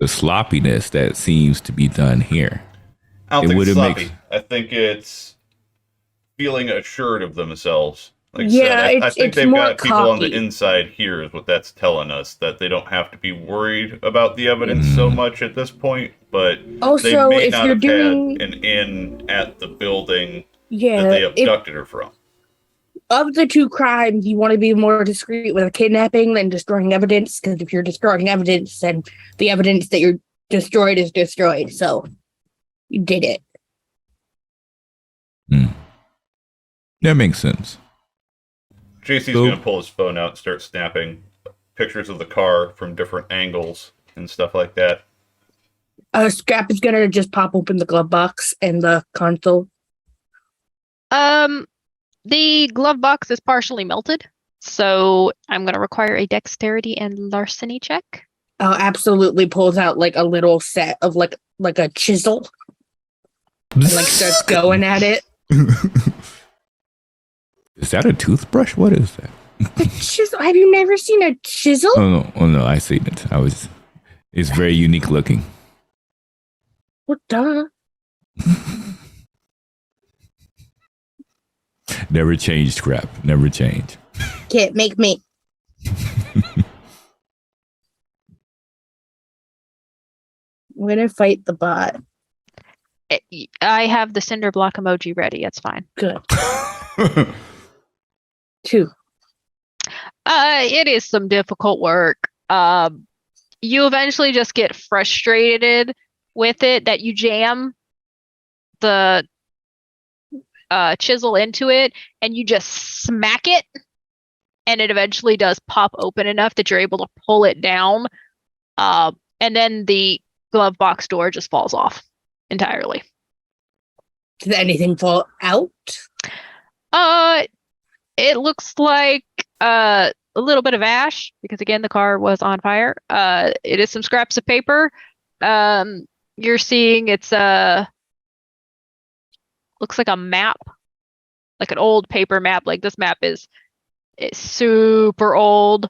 the sloppiness that seems to be done here. I don't think it's sloppy. I think it's feeling assured of themselves. Like I think they've got people on the inside here is what that's telling us, that they don't have to be worried about the evidence so much at this point, but also, they may if not you're have doing had an in at the building that they abducted her from. Of the two crimes, you want to be more discreet with a kidnapping than destroying evidence, because if you're destroying evidence, then the evidence that you're destroyed is destroyed. So you did it. That makes sense. JC's going to pull his phone out and start snapping pictures of the car from different angles and stuff like that. Scrap is going to just pop open the glove box and the console. The glove box is partially melted, so I'm going to require a dexterity and larceny check. Absolutely pulls out like a little set of like a chisel and like starts going at it. Is that a toothbrush? What is that? A chisel? Have you never seen a chisel? Oh no, I seen it. It's very unique looking. Well, duh. Never changed, Scrap. Never change. Can't make me. I'm gonna fight the bot. I have the cinder block emoji ready. It's fine. Good. 2. It is some difficult work. You eventually just get frustrated with it that you jam the chisel into it and you just smack it, and it eventually does pop open enough that you're able to pull it down, and then the glove box door just falls off entirely. Did anything fall out? It looks like a little bit of ash because again the car was on fire. It is some scraps of paper. You're seeing it's looks like a map, like an old paper map. Like this map is super old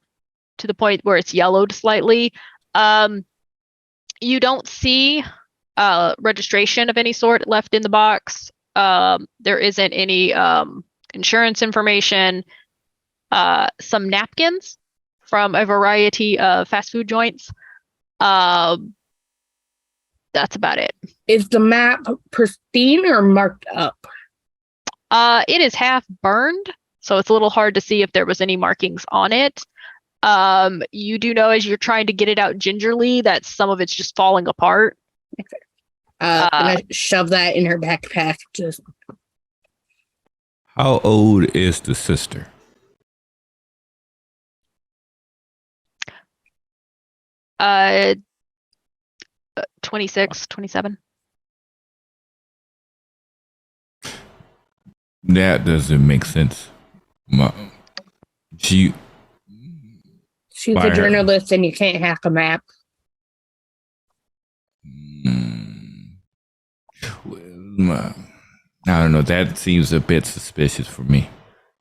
to the point where it's yellowed slightly. You don't see registration of any sort left in the box. There isn't any insurance information. Some napkins from a variety of fast food joints. That's about it. Is the map pristine or marked up? It is half burned, so it's a little hard to see if there was any markings on it. You do know as you're trying to get it out gingerly that some of it's just falling apart. Gonna shove that in her backpack. Just How old is the sister? 26, 27. That doesn't make sense. She's a journalist, and you can't hack a map. I don't know. That seems a bit suspicious for me.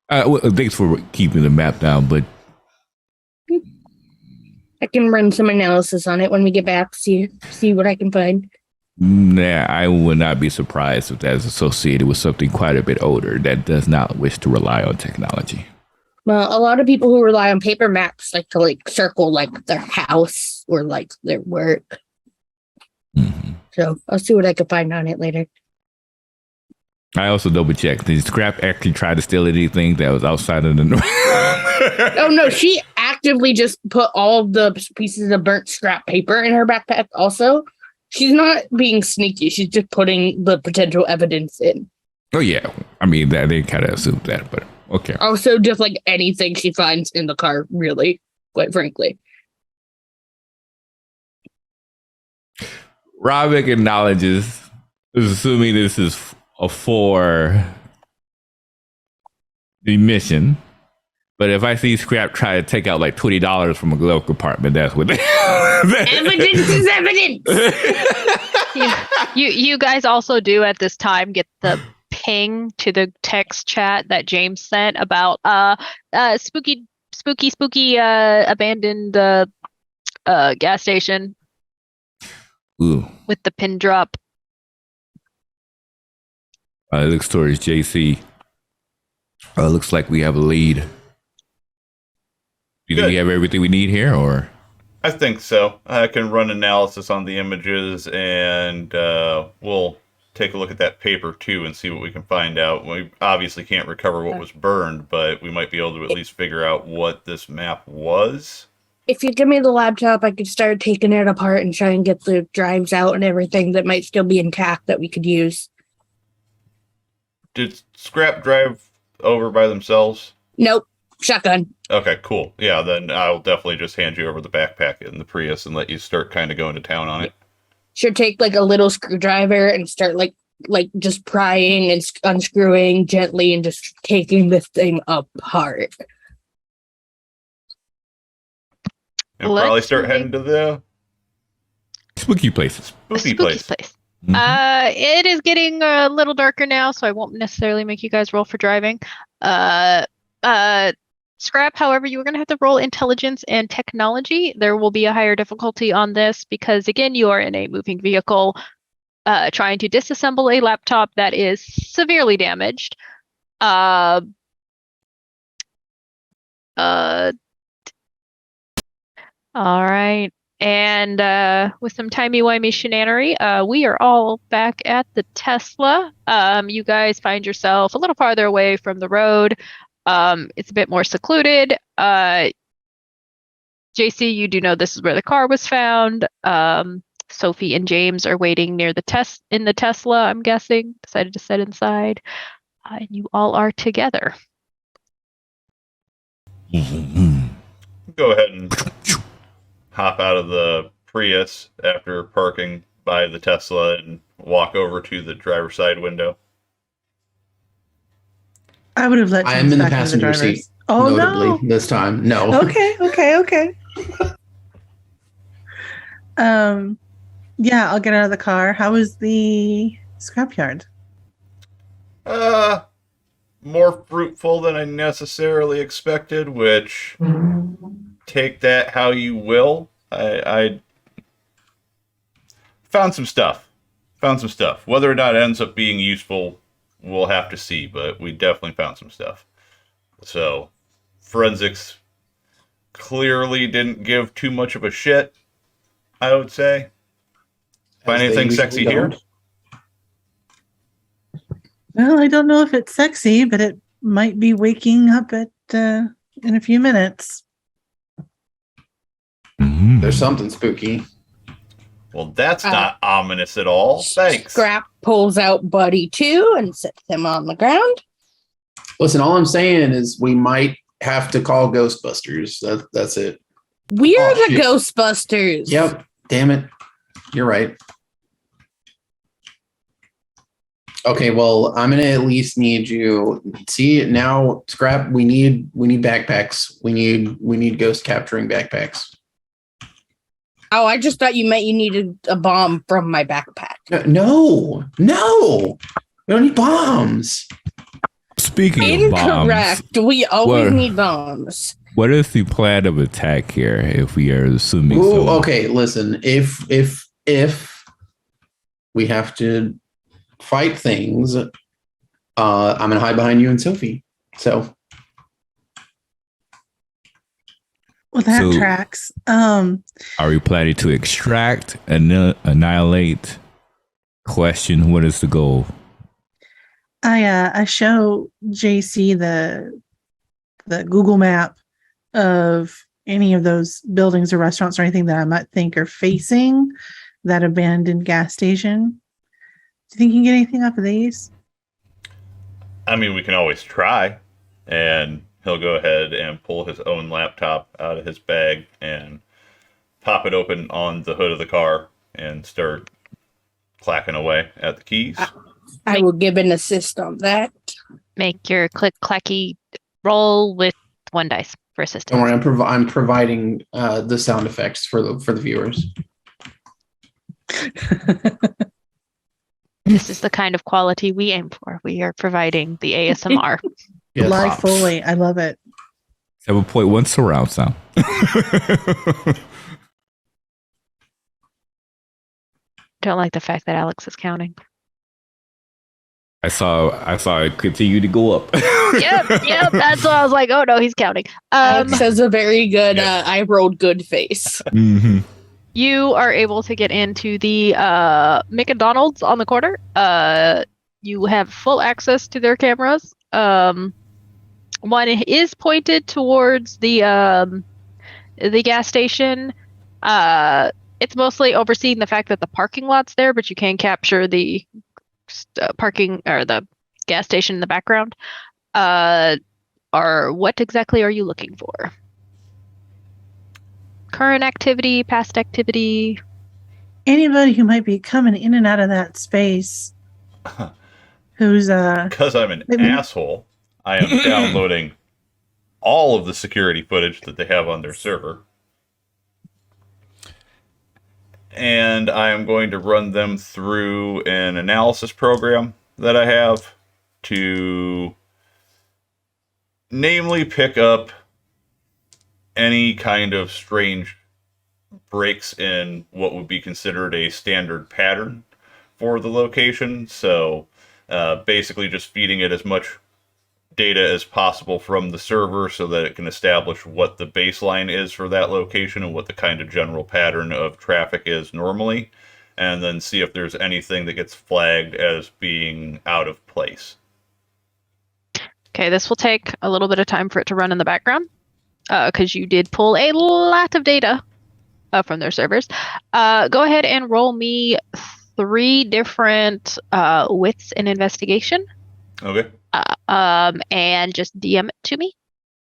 Thanks for keeping the map down, but I can run some analysis on it when we get back. See what I can find. Nah, I would not be surprised if that is associated with something quite a bit older that does not wish to rely on technology. Well, a lot of people who rely on paper maps like to circle their house or their work. Mm-hmm. So I'll see what I can find on it later. I also double checked. Did Scrap actually try to steal anything that was outside of the north? Oh no, she actively just put all the pieces of burnt scrap paper in her backpack also. She's not being sneaky. She's just putting the potential evidence in. Oh yeah. I mean, they kind of assumed that, but okay. Also, just anything she finds in the car, really, quite frankly. Rob acknowledges, assuming this is for the mission. But if I see Scrap try to take out $20 from a glove compartment, that's what evidence is evidence. You guys also do at this time get the ping to the text chat that James sent about spooky abandoned gas station. Ooh. With the pin drop. It looks towards JC. Looks like we have a lead. Do you think we have everything we need here, or? I think so. I can run analysis on the images, and we'll take a look at that paper too and see what we can find out. We obviously can't recover what was burned, but we might be able to at least figure out what this map was. If you give me the laptop, I could start taking it apart and try and get the drives out and everything that might still be intact that we could use. Did Scrap drive over by themselves? Nope. Shotgun. Okay, cool. Yeah, then I'll definitely just hand you over the backpack in the Prius and let you start kind of going to town on it. Should take a little screwdriver and start just prying and unscrewing gently and just taking this thing apart. And probably start heading to the spooky place. Spooky place. Mm-hmm. It is getting a little darker now, so I won't necessarily make you guys roll for driving. Scrap, however, you are going to have to roll intelligence and technology. There will be a higher difficulty on this because, again, you are in a moving vehicle trying to disassemble a laptop that is severely damaged. All right. And with some timey-wimey shenanery, we are all back at the Tesla. You guys find yourself a little farther away from the road. It's a bit more secluded. JC, you do know this is where the car was found. Sophie and James are waiting near the in the Tesla, I'm guessing. Decided to sit inside. And you all are together. Go ahead and hop out of the Prius after parking by the Tesla and walk over to the driver's side window. I would have let I am in the passenger seat. Oh, notably, no. this time. No. Okay. Yeah, I'll get out of the car. How was the scrapyard? More fruitful than I necessarily expected, which take that how you will. I found some stuff. Whether or not it ends up being useful, we'll have to see, but we definitely found some stuff. So, forensics clearly didn't give too much of a shit, I would say. Find As they anything usually sexy here? don't. Well, I don't know if it's sexy, but it might be waking up at in a few minutes. There's something spooky. Well, that's not ominous at all. Thanks. Scrap pulls out Buddy 2 and sets him on the ground. Listen, all I'm saying is we might have to call Ghostbusters. That's it. We're the shit. Ghostbusters. Yep. Damn it. You're right. Okay, well, I'm gonna at least need you. See now, Scrap. We need backpacks. We need ghost capturing backpacks. Oh, I just thought you meant you needed a bomb from my backpack. No. We don't need bombs. Speaking of bombs, Incorrect. We always What? need bombs. what is the plan of attack here? If we are assuming Ooh, so, okay, listen. If we have to fight things, I'm gonna hide behind you and Sophie. So Well, that So- tracks. are we planning to extract, annihilate? Question: what is the goal? I show JC the Google map of any of those buildings or restaurants or anything that I might think are facing that abandoned gas station. Do you think you can get anything off of these? I mean, we can always try. And he'll go ahead and pull his own laptop out of his bag and pop it open on the hood of the car and start clacking away at the keys. I will give an assist on that. Make your click clacky roll with 1 dice for assistance. don't worry, I'm providing the sound effects for the viewers. This is the kind of quality we aim for. We are providing the ASMR. Yes. Live Foley. I love it. 7.1 surround sound. Don't like the fact that Alex is counting. I saw it continue to go up. Yep. That's why I was like, oh no, he's counting. Alex has a very good, Yep. I rolled good face. hmm You are able to get into the McDonald's on the corner. You have full access to their cameras. One is pointed towards the gas station. It's mostly overseeing the fact that the parking lot's there, but you can capture the parking or the gas station in the background. Or what exactly are you looking for? Current activity, past activity. Anybody who might be coming in and out of that space who's Because I'm an Maybe- asshole, I am downloading all of the security footage that they have on their server. And I am going to run them through an analysis program that I have to namely pick up any kind of strange breaks in what would be considered a standard pattern for the location. So basically just feeding it as much data as possible from the server so that it can establish what the baseline is for that location and what the kind of general pattern of traffic is normally, and then see if there's anything that gets flagged as being out of place. Okay, this will take a little bit of time for it to run in the background because you did pull a lot of data from their servers. Go ahead and roll me 3 different wits in investigation. Okay. And just DM it to me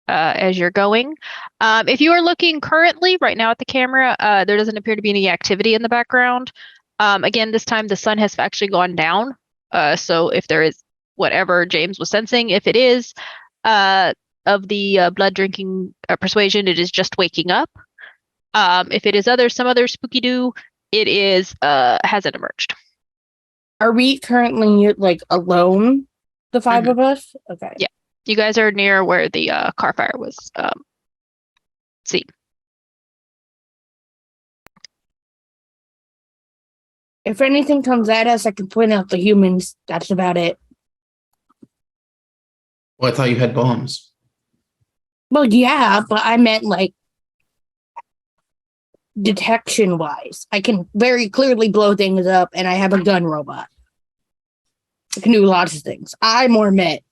as you're going. If you are looking currently right now at the camera, there doesn't appear to be any activity in the background. Again, this time the sun has actually gone down. So if there is whatever James was sensing, if it is of the blood drinking persuasion, it is just waking up. If it is some other spooky do, it is hasn't emerged. Are we currently like alone, the 5 of us? Okay. Yeah. You guys are near where the car fire was seen. If anything comes at us, I can point out the humans. That's about it. Well, I thought you had bombs. Well, yeah, but I meant like detection wise. I can very clearly blow things up, and I have a gun robot. I can do lots of things. I more meant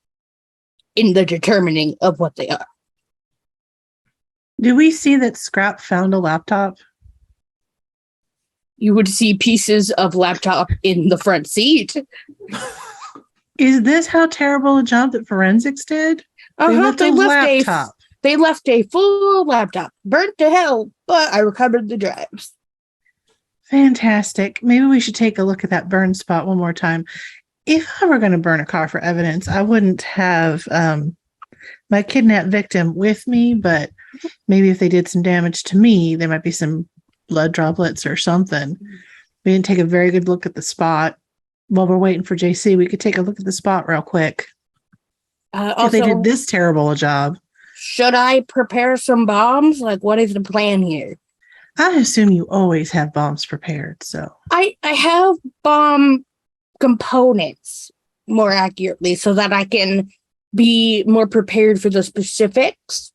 in the determining of what they are. Do we see that Scrap found a laptop? You would see pieces of laptop in the front seat. Is this how terrible a job that forensics did? They left a laptop. They left a full laptop, burnt to hell, but I recovered the drives. Fantastic. Maybe we should take a look at that burn spot one more time. If I were going to burn a car for evidence, I wouldn't have my kidnapped victim with me, but maybe if they did some damage to me, there might be some blood droplets or something. We didn't take a very good look at the spot. While we're waiting for JC, we could take a look at the spot real quick. Also, if they did this terrible a job. Should I prepare some bombs? Like, what is the plan here? I assume you always have bombs prepared, so. I have bomb components, more accurately, so that I can be more prepared for the specifics.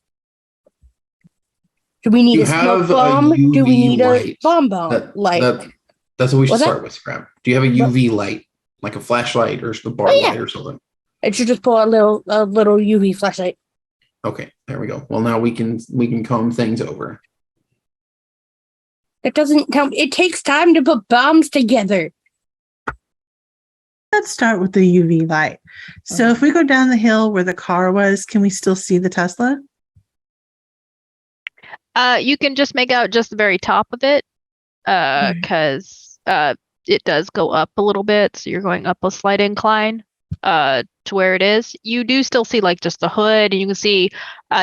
Do we need a smoke bomb? Do we need a bomb light? That's what we should start with, Scrap. Do you have a UV light, like a flashlight or a bar light or something? I should just pull a little UV flashlight. Okay, there we go. Well, now we can comb things over. It doesn't count. It takes time to put bombs together. Let's start with the UV light. So if we go down the hill where the car was, can we still see the Tesla? You can just make out just the very top of it, because it does go up a little bit. So you're going up a slight incline to where it is. You do still see like just the hood, and you can see,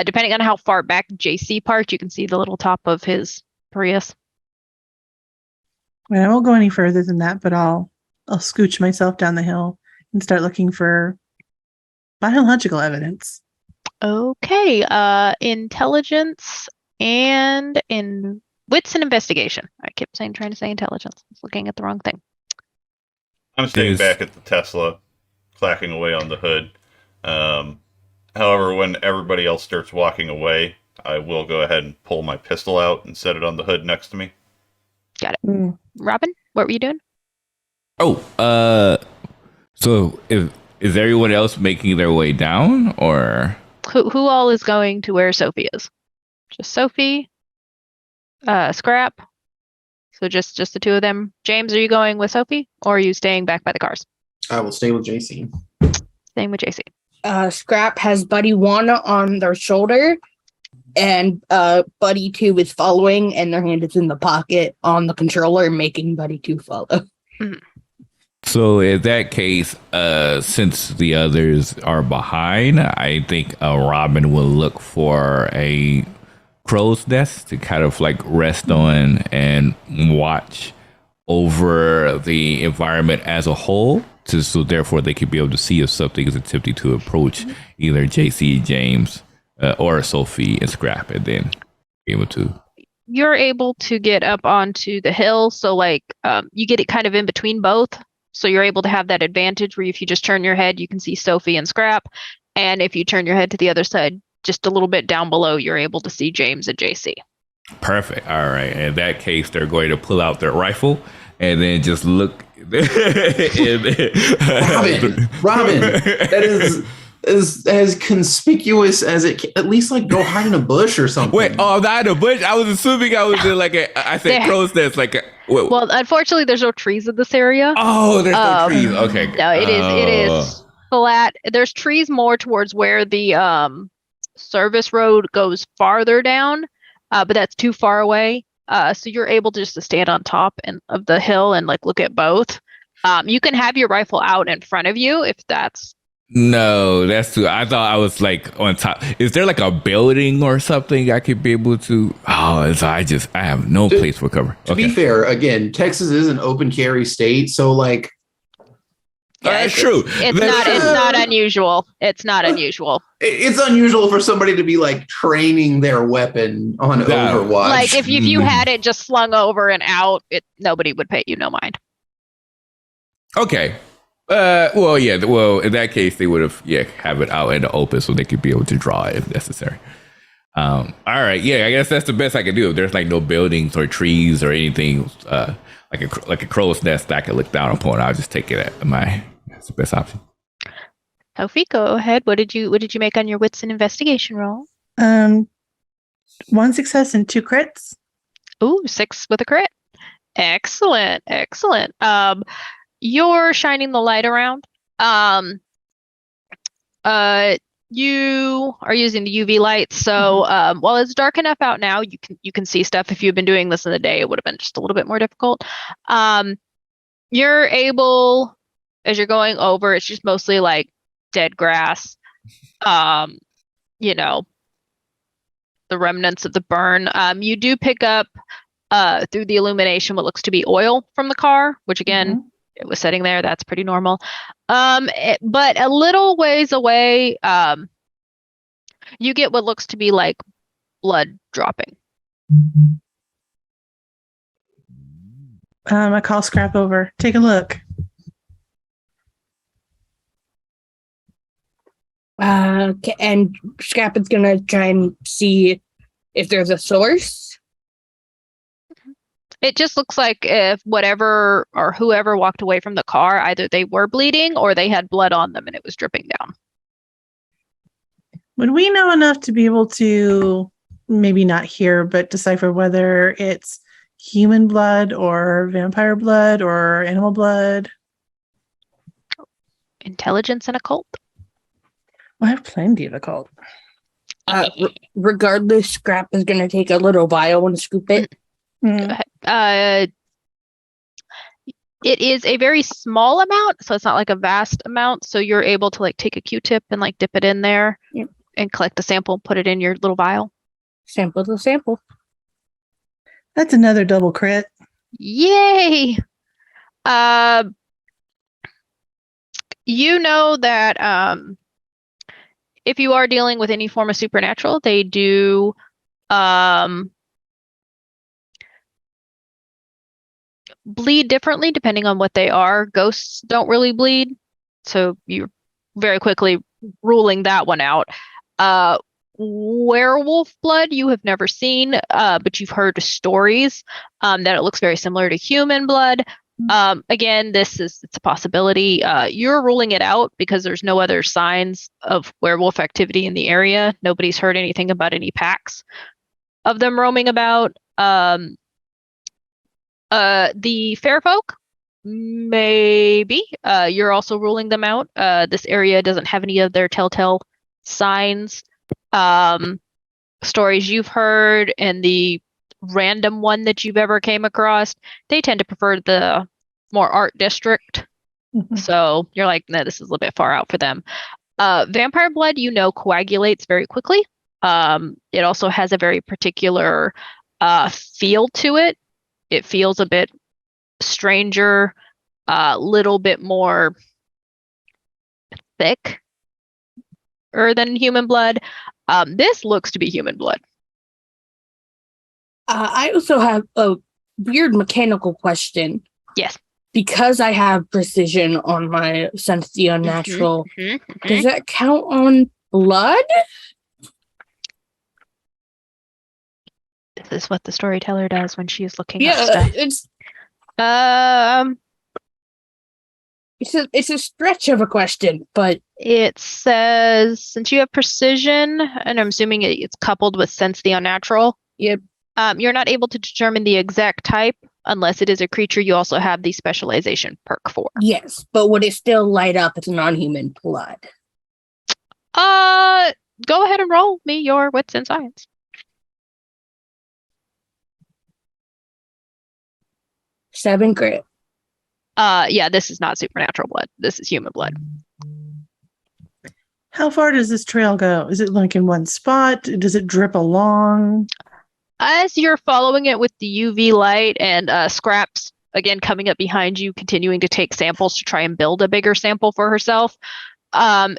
depending on how far back JC parked, you can see the little top of his Prius. I won't go any further than that, but I'll scooch myself down the hill and start looking for biological evidence. Okay, intelligence and in wits and investigation. I kept trying to say intelligence. I was looking at the wrong thing. I'm staying back at the Tesla, clacking away on the hood. However, when everybody else starts walking away, I will go ahead and pull my pistol out and set it on the hood next to me. Got it. Robin, what were you doing? So is everyone else making their way down, or who all is going to where Sophie is? Just Sophie, Scrap. So just the two of them. James, are you going with Sophie, or are you staying back by the cars? I will stay with JC. Staying with JC. Scrap has Buddy 1 on their shoulder, and Buddy 2 is following, and their hand is in the pocket on the controller, making Buddy 2 follow. Mm-hmm. So in that case, since the others are behind, I think Robin will look for a crow's nest to kind of like rest on and watch over the environment as a whole, so therefore they could be able to see if something is attempting to approach either JC, James, or Sophie and Scrap, and then be able to. You're able to get up onto the hill, so like you get it kind of in between both. So you're able to have that advantage where if you just turn your head, you can see Sophie and Scrap. And if you turn your head to the other side, just a little bit down below, you're able to see James and JC. Perfect. All right. In that case, they're going to pull out their rifle and then just look. Robin, that is as conspicuous as it can. At least like go hide in a bush or something. Wait, I'm not in a bush. I was assuming I was in like I said crow's nest, like a. Wait. Well, unfortunately, there's no trees in this area. Oh, there's no trees. Okay. No, it is flat. There's trees more towards where the service road goes farther down, but that's too far away. So you're able just to stand on top of the hill and like look at both. You can have your rifle out in front of you if that's. No, that's too. I thought I was like on top. Is there like a building or something I could be able to? Oh, so I have no place for cover. To be fair, again, Texas is an open carry state, so like. That's true. It's not unusual. It's not unusual. It's unusual for somebody to be like training their weapon on Overwatch. Like if you had it just slung over and out, nobody would pay you no mind. Okay. Well, yeah. Well, in that case, they would have have it out in the open so they could be able to draw it if necessary. All right. Yeah, I guess that's the best I can do. If there's like no buildings or trees or anything, like a crow's nest that I can look down upon, I'll just take it at that's the best option. Sophie, go ahead. What did you make on your wits and investigation roll? 1 success and 2 crits. Ooh, 6 with a crit. Excellent. You're shining the light around. You are using the UV light, so while it's dark enough out now, you can see stuff. If you've been doing this in the day, it would have been just a little bit more difficult. You're able, as you're going over, it's just mostly like dead grass. The remnants of the burn. You do pick up through the illumination what looks to be oil from the car, which again, it was sitting there. That's pretty normal. But a little ways away, you get what looks to be like blood dropping. I call Scrap over. Take a look. And Scrap is gonna try and see if there's a source. It just looks like if whatever or whoever walked away from the car, either they were bleeding or they had blood on them and it was dripping down. Would we know enough to be able to maybe not hear, but decipher whether it's human blood or vampire blood or animal blood? Intelligence and occult. Well, I have plenty of occult. Regardless, Scrap is gonna take a little vial and scoop it. It is a very small amount, so it's not like a vast amount. So you're able to like take a Q-tip and like dip it in there and collect a sample, put it in your little vial. Sample the sample. That's another double crit. Yay! You know that if you are dealing with any form of supernatural, they do bleed differently depending on what they are. Ghosts don't really bleed, so you're very quickly ruling that one out. Werewolf blood you have never seen, but you've heard stories that it looks very similar to human blood. Again, it's a possibility. You're ruling it out because there's no other signs of werewolf activity in the area. Nobody's heard anything about any packs of them roaming about. The fair folk, maybe. You're also ruling them out. This area doesn't have any of their telltale signs. Stories you've heard and the random one that you've ever came across, they tend to prefer the more art district. So you're like, no, this is a little bit far out for them. Vampire blood, coagulates very quickly. It also has a very particular feel to it. It feels a bit stranger, a little bit more thick than human blood. This looks to be human blood. I also have a weird mechanical question. Yes. Because I have precision on my sense the unnatural, does that count on blood? This is what the storyteller does when she is looking at stuff. It's a stretch of a question, but it says since you have precision, and I'm assuming it's coupled with sense the unnatural. Yep. You're not able to determine the exact type unless it is a creature you also have the specialization perk for. Yes, but would it still light up as non-human blood? Go ahead and roll me your wits and science. 7 grit. Yeah, this is not supernatural blood. This is human blood. How far does this trail go? Is it like in one spot? Does it drip along? As you're following it with the UV light and Scraps, again, coming up behind you, continuing to take samples to try and build a bigger sample for herself,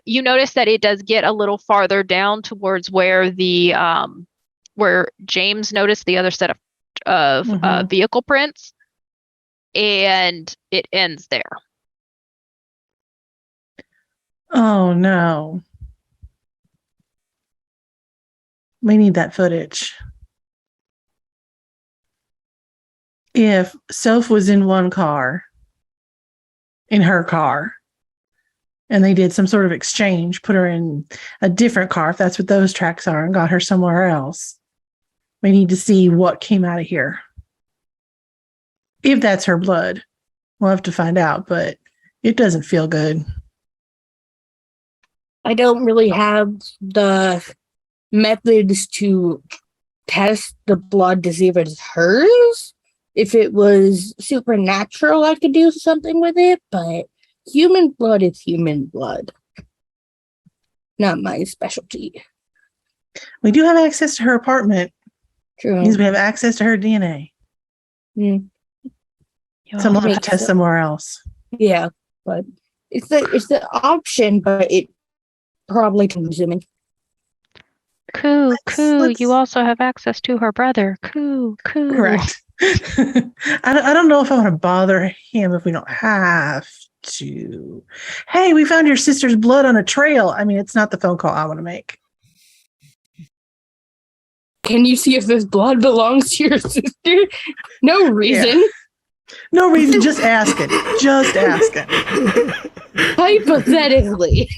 you notice that it does get a little farther down towards where where James noticed the other set of vehicle prints, and it ends there. Oh no. We need that footage. If Soph was in one car, in her car, and they did some sort of exchange, put her in a different car, if that's what those tracks are, and got her somewhere else, we need to see what came out of here. If that's her blood, we'll have to find out, but it doesn't feel good. I don't really have the methods to test the blood to see if it's hers. If it was supernatural, I could do something with it, but human blood is human blood. Not my specialty. We do have access to her apartment. True. Means we have access to her DNA. Mm. So we'll have to Makes test sense. somewhere else. Yeah, but it's the option, but it probably consuming. Coo, coo. let's- You also have access to her brother. Coo, coo. Correct. I don't know if I want to bother him if we don't have to. Hey, we found your sister's blood on a trail. I mean, it's not the phone call I want to make. Can you see if this blood belongs to your sister? No reason. No reason, just asking. Just asking. Hypothetically.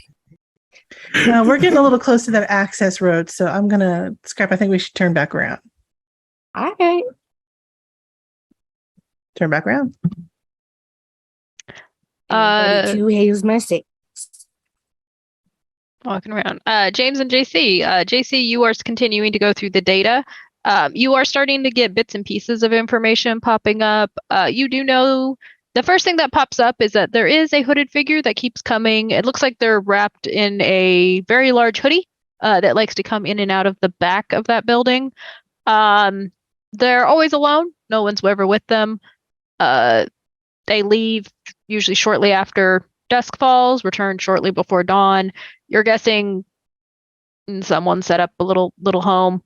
Now we're getting a little close to that access road, so I'm gonna scrap. I think we should turn back around. All right. Turn back around. To his mistake. Walking around. James and JC. JC, you are continuing to go through the data. You are starting to get bits and pieces of information popping up. You do know the first thing that pops up is that there is a hooded figure that keeps coming. It looks like they're wrapped in a very large hoodie that likes to come in and out of the back of that building. They're always alone. No one's ever with them. They leave usually shortly after dusk falls, return shortly before dawn. You're guessing someone set up a little home.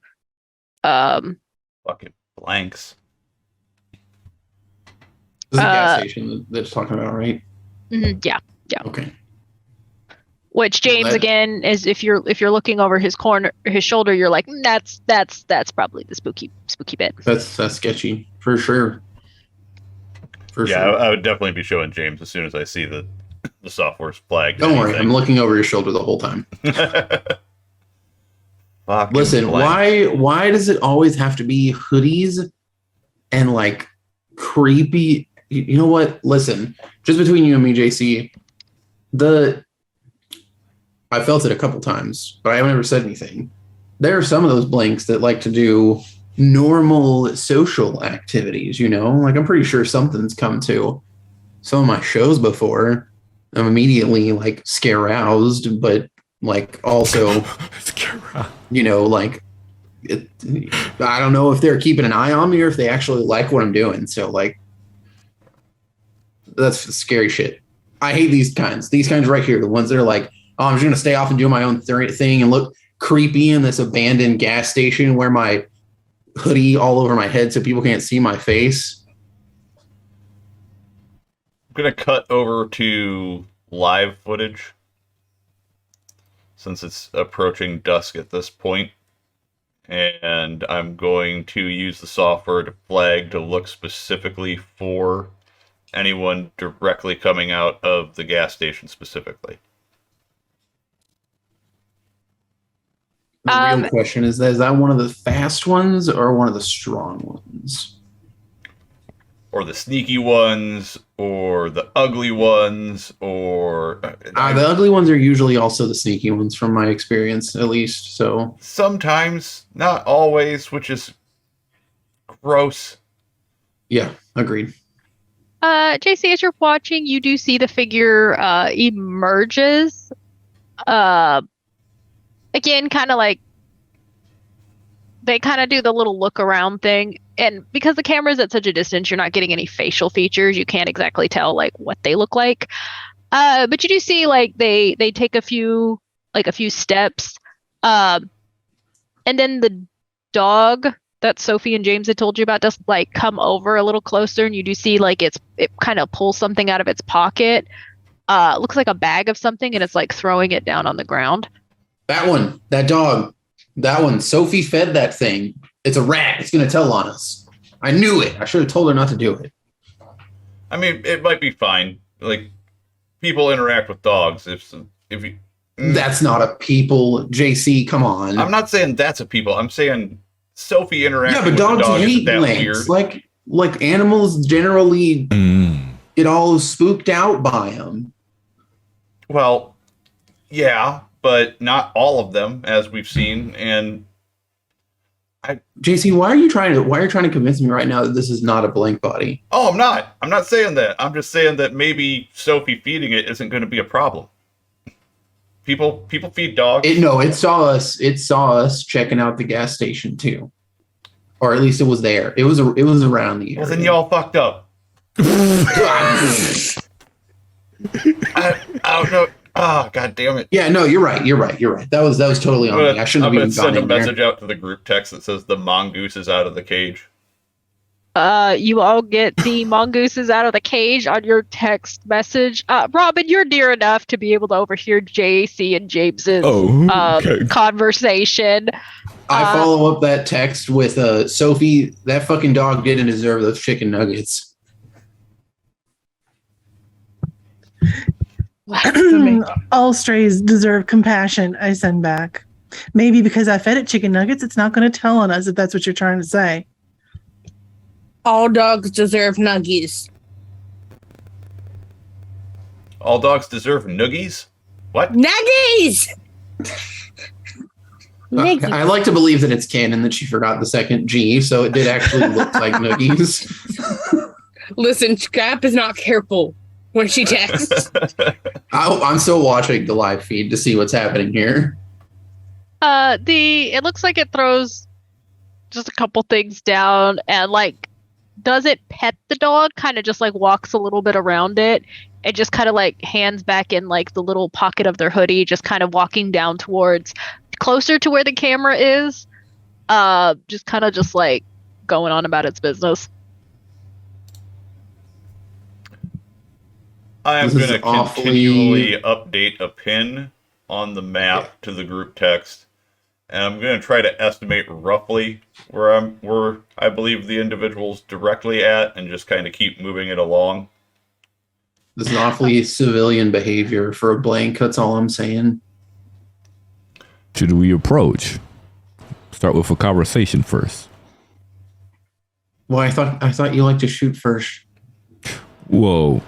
Fucking blanks. This is the gas station that it's talking about, right? Yeah. Okay. Which James again is if you're looking over his shoulder, you're like, that's probably the spooky bit. That's sketchy for sure. For Yeah, sure. I would definitely be showing James as soon as I see the software's flagged. Don't worry, I'm looking over your shoulder the whole time. Fucking Listen, blanks. why does it always have to be hoodies and like creepy? You know what? Listen, just between you and me, JC, I felt it a couple times, but I haven't ever said anything. There are some of those blanks that like to do normal social activities, you know? Like I'm pretty sure something's come to some of my shows before. I'm immediately like scare-roused, but like also, you know, like I don't know if they're keeping an eye on me or if they actually like what I'm doing. So like, that's scary shit. I hate these kinds right here. The ones that are like, oh, I'm just going to stay off and do my own thing and look creepy in this abandoned gas station, wear my hoodie all over my head so people can't see my face. I'm going to cut over to live footage since it's approaching dusk at this point. And I'm going to use the software to flag to look specifically for anyone directly coming out of the gas station specifically. The real question is that one of the fast ones or one of the strong ones? Or the sneaky ones, or the ugly ones, or... the ugly ones are usually also the sneaky ones from my experience, at least, so... Sometimes, not always, which is gross. Yeah, agreed. JC, as you're watching, you do see the figure emerges. Again, kind of like they kind of do the little look around thing, and because the camera's at such a distance, you're not getting any facial features. You can't exactly tell like what they look like. But you do see like they take a few steps, and then the dog that Sophie and James had told you about does like come over a little closer, and you do see like it kind of pulls something out of its pocket. looks like a bag of something, and it's like throwing it down on the ground. That one, that dog, that one. Sophie fed that thing. It's a rat. It's going to tell on us. I knew it. I should have told her not to do it. I mean, it might be fine. Like, people interact with dogs. If you, That's not a people, JC. Come on. I'm not saying that's a people. I'm saying Sophie interacting Yeah, but with dogs the dog hate isn't that blanks. weird. Like animals generally get all spooked out by them. Well, yeah, but not all of them, as we've seen. And JC, why are you trying to convince me right now that this is not a blank body? oh, I'm not. I'm not saying that. I'm just saying that maybe Sophie feeding it isn't going to be a problem. People feed dogs. It saw us. It saw us checking out the gas station too, or at least it was there. It was around the area. Well, then y'all fucked up. I don't know. Oh, god damn it. Yeah, no, you're right. That was totally on me. I shouldn't I'm have gonna even send gone a in there. message out to the group text that says the mongoose is out of the cage. You all get the mongooses out of the cage on your text message. Robin, you're near enough to be able to overhear JC and James's conversation. I follow up that text with Sophie, that fucking dog didn't deserve those chicken nuggets. All strays deserve compassion, I send back. Maybe because I fed it chicken nuggets, it's not going to tell on us if that's what you're trying to say. All dogs deserve nuggies. All dogs deserve noogies? What? Nuggies! Nuggies. I like to believe that it's canon that she forgot the second G, so it did actually look like noogies. Listen, Scrap is not careful when she texts. I'm still watching the live feed to see what's happening here. It looks like it throws just a couple things down and like doesn't pet the dog, kind of just like walks a little bit around it and just kind of like hands back in like the little pocket of their hoodie, just kind of walking down towards closer to where the camera is. Just kind of just like going on about its business. I am This going is to continually update a pin on the map to the group text, and I'm going to try to estimate roughly where I believe the individual's directly at, and just kind of keep moving it along. This is awfully civilian behavior for a blank. That's all I'm saying. Should we approach? Start with a conversation first. Well, I thought you liked to shoot first. Well,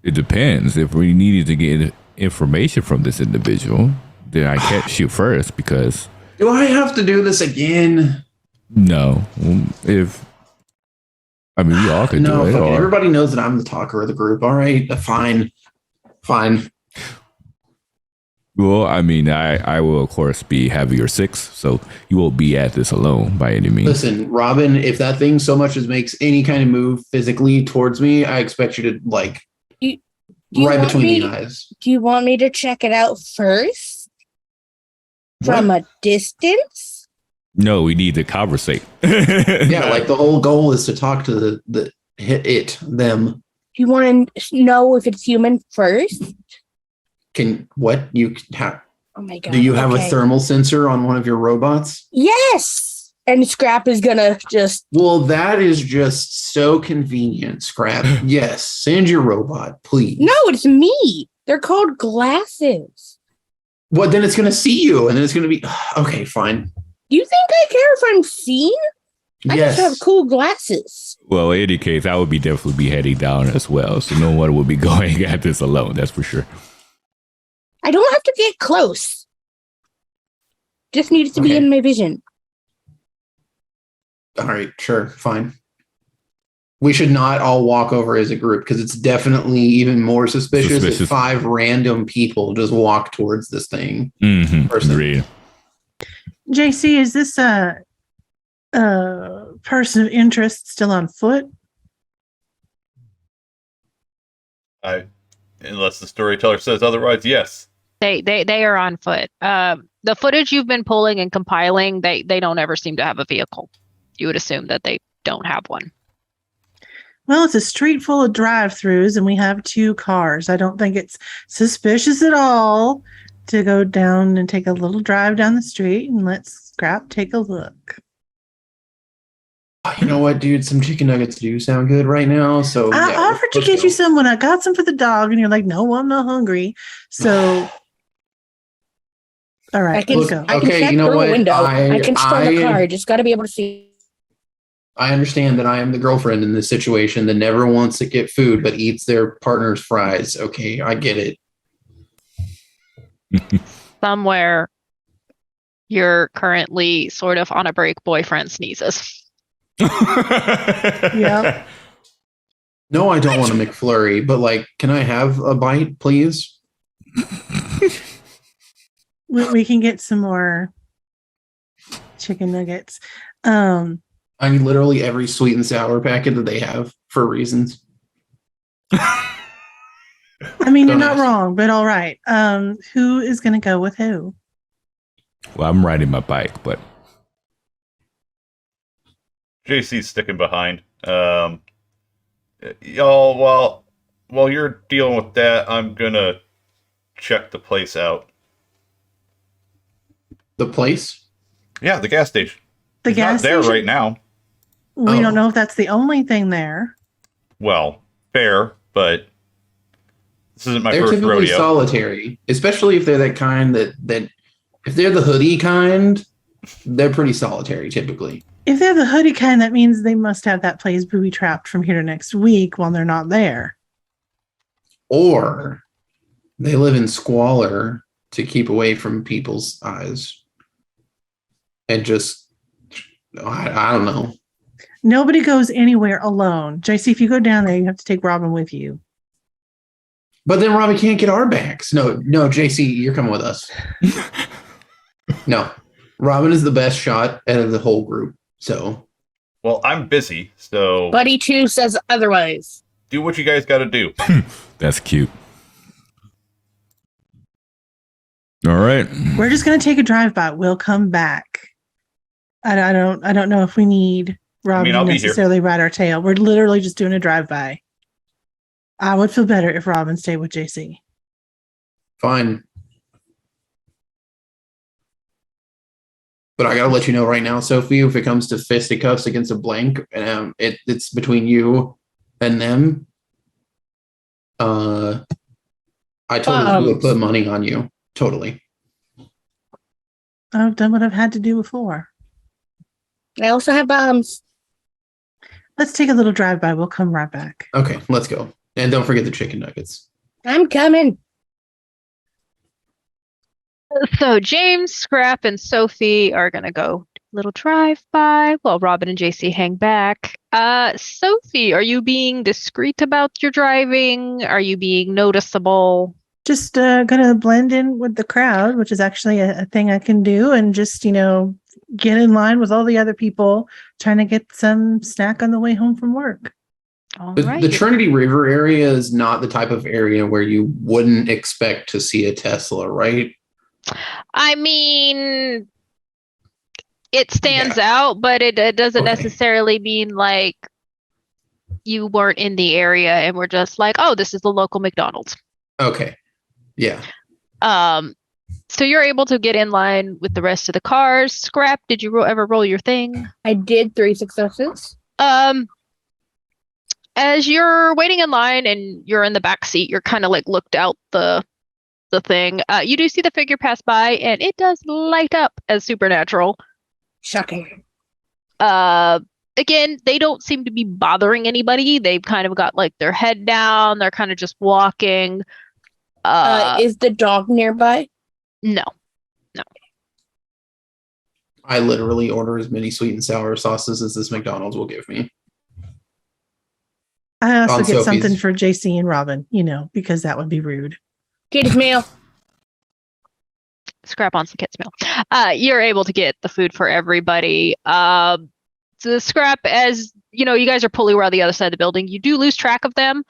it depends. If we needed to get information from this individual, then I can't shoot first because. Do I have to do this again? No. We all could do it. No, everybody knows that I'm the talker of the group. All right, fine. Well, I will, of course, be heavier 6, so you won't be at this alone by any means. Listen, Robin, if that thing so much as makes any kind of move physically towards me, I expect you to, like, right between the eyes. Do you want me to check it out first? From a distance? No, we need to conversate. Yeah, like the whole goal is to talk to them. Do you want to know if it's human first? Oh my god! Do you have a thermal sensor on one of your robots? Yes. And Scrap is gonna just. Well, that is just so convenient, Scrap. Yes, send your robot, please. No, it's me. They're called glasses. Well, then it's gonna see you, and then it's gonna be okay. Fine. You think I care if I'm seen? I Yes. just have cool glasses. Well, in any case, I would definitely be heading down as well, so no one will be going at this alone. That's for sure. I don't have to get close. Just needs to be in my vision. All right, sure, fine. We should not all walk over as a group because it's definitely even more suspicious if 5 random people just walk towards this thing. Agreed. JC, is this a person of interest still on foot? Unless the storyteller says otherwise, yes. They are on foot. The footage you've been pulling and compiling, they don't ever seem to have a vehicle. You would assume that they don't have one. Well, it's a street full of drive-throughs, and we have 2 cars. I don't think it's suspicious at all to go down and take a little drive down the street and let Scrap take a look. You know what, dude? Some chicken nuggets do sound good right now. So I yeah, offered to let's get go. you some when I got some for the dog, and you're like, "No, I'm not hungry." So, all right, I let's can, go. I can Okay, check you know through what? a window. I can steal the I- car. I just got to be able to see. I understand that I am the girlfriend in this situation that never wants to get food but eats their partner's fries. Okay, I get it. Somewhere you're currently sort of on a break, boyfriend sneezes. Yep. No, I don't want a McFlurry, but like, can I have a bite, please? We can get some more chicken nuggets. I need literally every sweet and sour packet that they have for reasons. I mean, you're Don't not ask. wrong, but all right. Who is going to go with who? Well, I'm riding my bike, but JC's sticking behind. Y'all, while you're dealing with that, I'm gonna check the place out. The place? Yeah, the gas station. The It's gas not there station? right now. We Oh. don't know if that's the only thing there. Well, fair, but this isn't my They're first typically rodeo. solitary, especially if they're that kind that if they're the hoodie kind, they're pretty solitary typically. If they're the hoodie kind, that means they must have that place booby trapped from here to next week while they're not there. Or they live in squalor to keep away from people's eyes. And just, I don't know. Nobody goes anywhere alone. JC, if you go down there, you have to take Robin with you. But then Robbie can't get our backs. No, JC, you're coming with us. No, Robin is the best shot out of the whole group. So, Well, I'm busy, so Buddy 2 says otherwise. do what you guys gotta do. that's cute. All right. We're just going to take a drive by. We'll come back. I don't know if we need Robin I'll to be here. necessarily ride our tail. We're literally just doing a drive by. I would feel better if Robin stayed with JC. fine. But I gotta let you know right now, Sophie, if it comes to fisticuffs against a blank, it's between you and them. I totally would put money on you. Totally. I've done what I've had to do before. I also have bombs. Let's take a little drive by. We'll come right back. Okay, let's go. And don't forget the chicken nuggets. I'm coming. So James, Scrap, and Sophie are gonna go a little drive by while Robin and JC hang back. Sophie, are you being discreet about your driving? Are you being noticeable? Just gonna blend in with the crowd, which is actually a thing I can do, and just get in line with all the other people trying to get some snack on the way home from work. All The, right. the Trinity River area is not the type of area where you wouldn't expect to see a Tesla, right? I mean, it stands out, but it doesn't Okay. necessarily mean like you weren't in the area and we're just like, oh, this is the local McDonald's. Okay. Yeah. So you're able to get in line with the rest of the cars. Scrap, did you ever roll your thing? I did 3 successes. As you're waiting in line and you're in the back seat, you're kind of like looked out the thing. You do see the figure pass by, and it does light up as supernatural. Shocking. Again, they don't seem to be bothering anybody. They've kind of got like their head down. They're kind of just walking. Is the dog nearby? No. I literally order as many sweet and sour sauces as this McDonald's will give me. I also On get Sophie's. something for JC and Robin, because that would be rude. Kids meal. Scrap on some kids meal. You're able to get the food for everybody. So Scrap, as you guys are pulling around the other side of the building. You do lose track of them.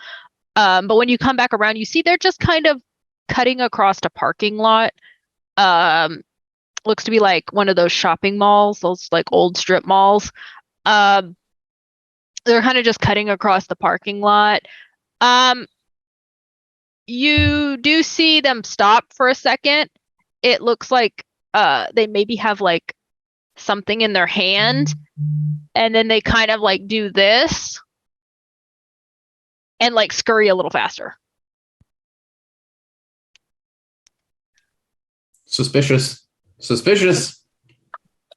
But when you come back around, you see they're just kind of cutting across a parking lot. Looks to be like one of those shopping malls, those like old strip malls. They're kind of just cutting across the parking lot. You do see them stop for a second. It looks like they maybe have like something in their hand, and then they kind of like do this and like scurry a little faster. Suspicious.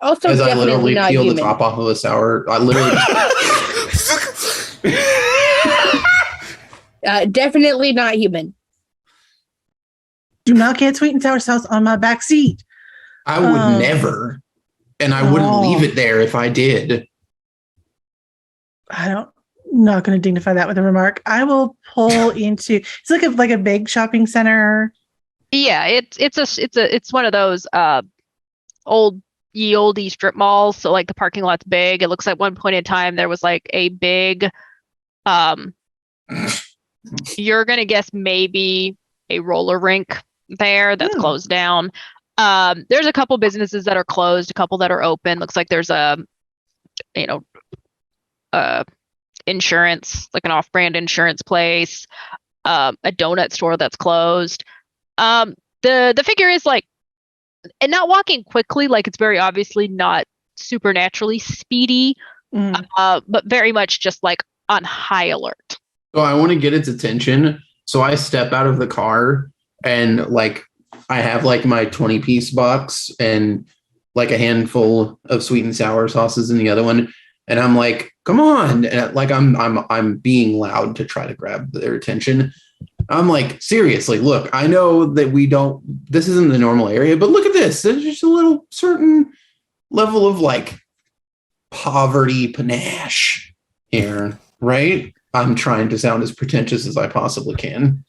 Also, As I definitely literally not peel human. the top off of a sour, I literally. Definitely not human. Do not get sweet and sour sauce on my back seat. I would never, and I wouldn't leave it there if I did. Not going to dignify that with a remark. I will pull into. It's like a big shopping center. Yeah, it's one of those oldie strip malls. So like the parking lot's big. It looks like one point in time there was like a big you're gonna guess maybe a roller rink there that's closed down. There's a couple businesses that are closed, a couple that are open. Looks like there's a insurance, like an off-brand insurance place, a donut store that's closed. The figure is like, and not walking quickly, like it's very obviously not supernaturally speedy, but very much just like on high alert. So I want to get its attention. So I step out of the car and like I have like my 20-piece box and like a handful of sweet and sour sauces in the other one. And I'm like, come on. And like I'm being loud to try to grab their attention. I'm like, seriously, look, I know that this isn't the normal area, but look at this. There's just a little certain level of like poverty panache here, right? I'm trying to sound as pretentious as I possibly can.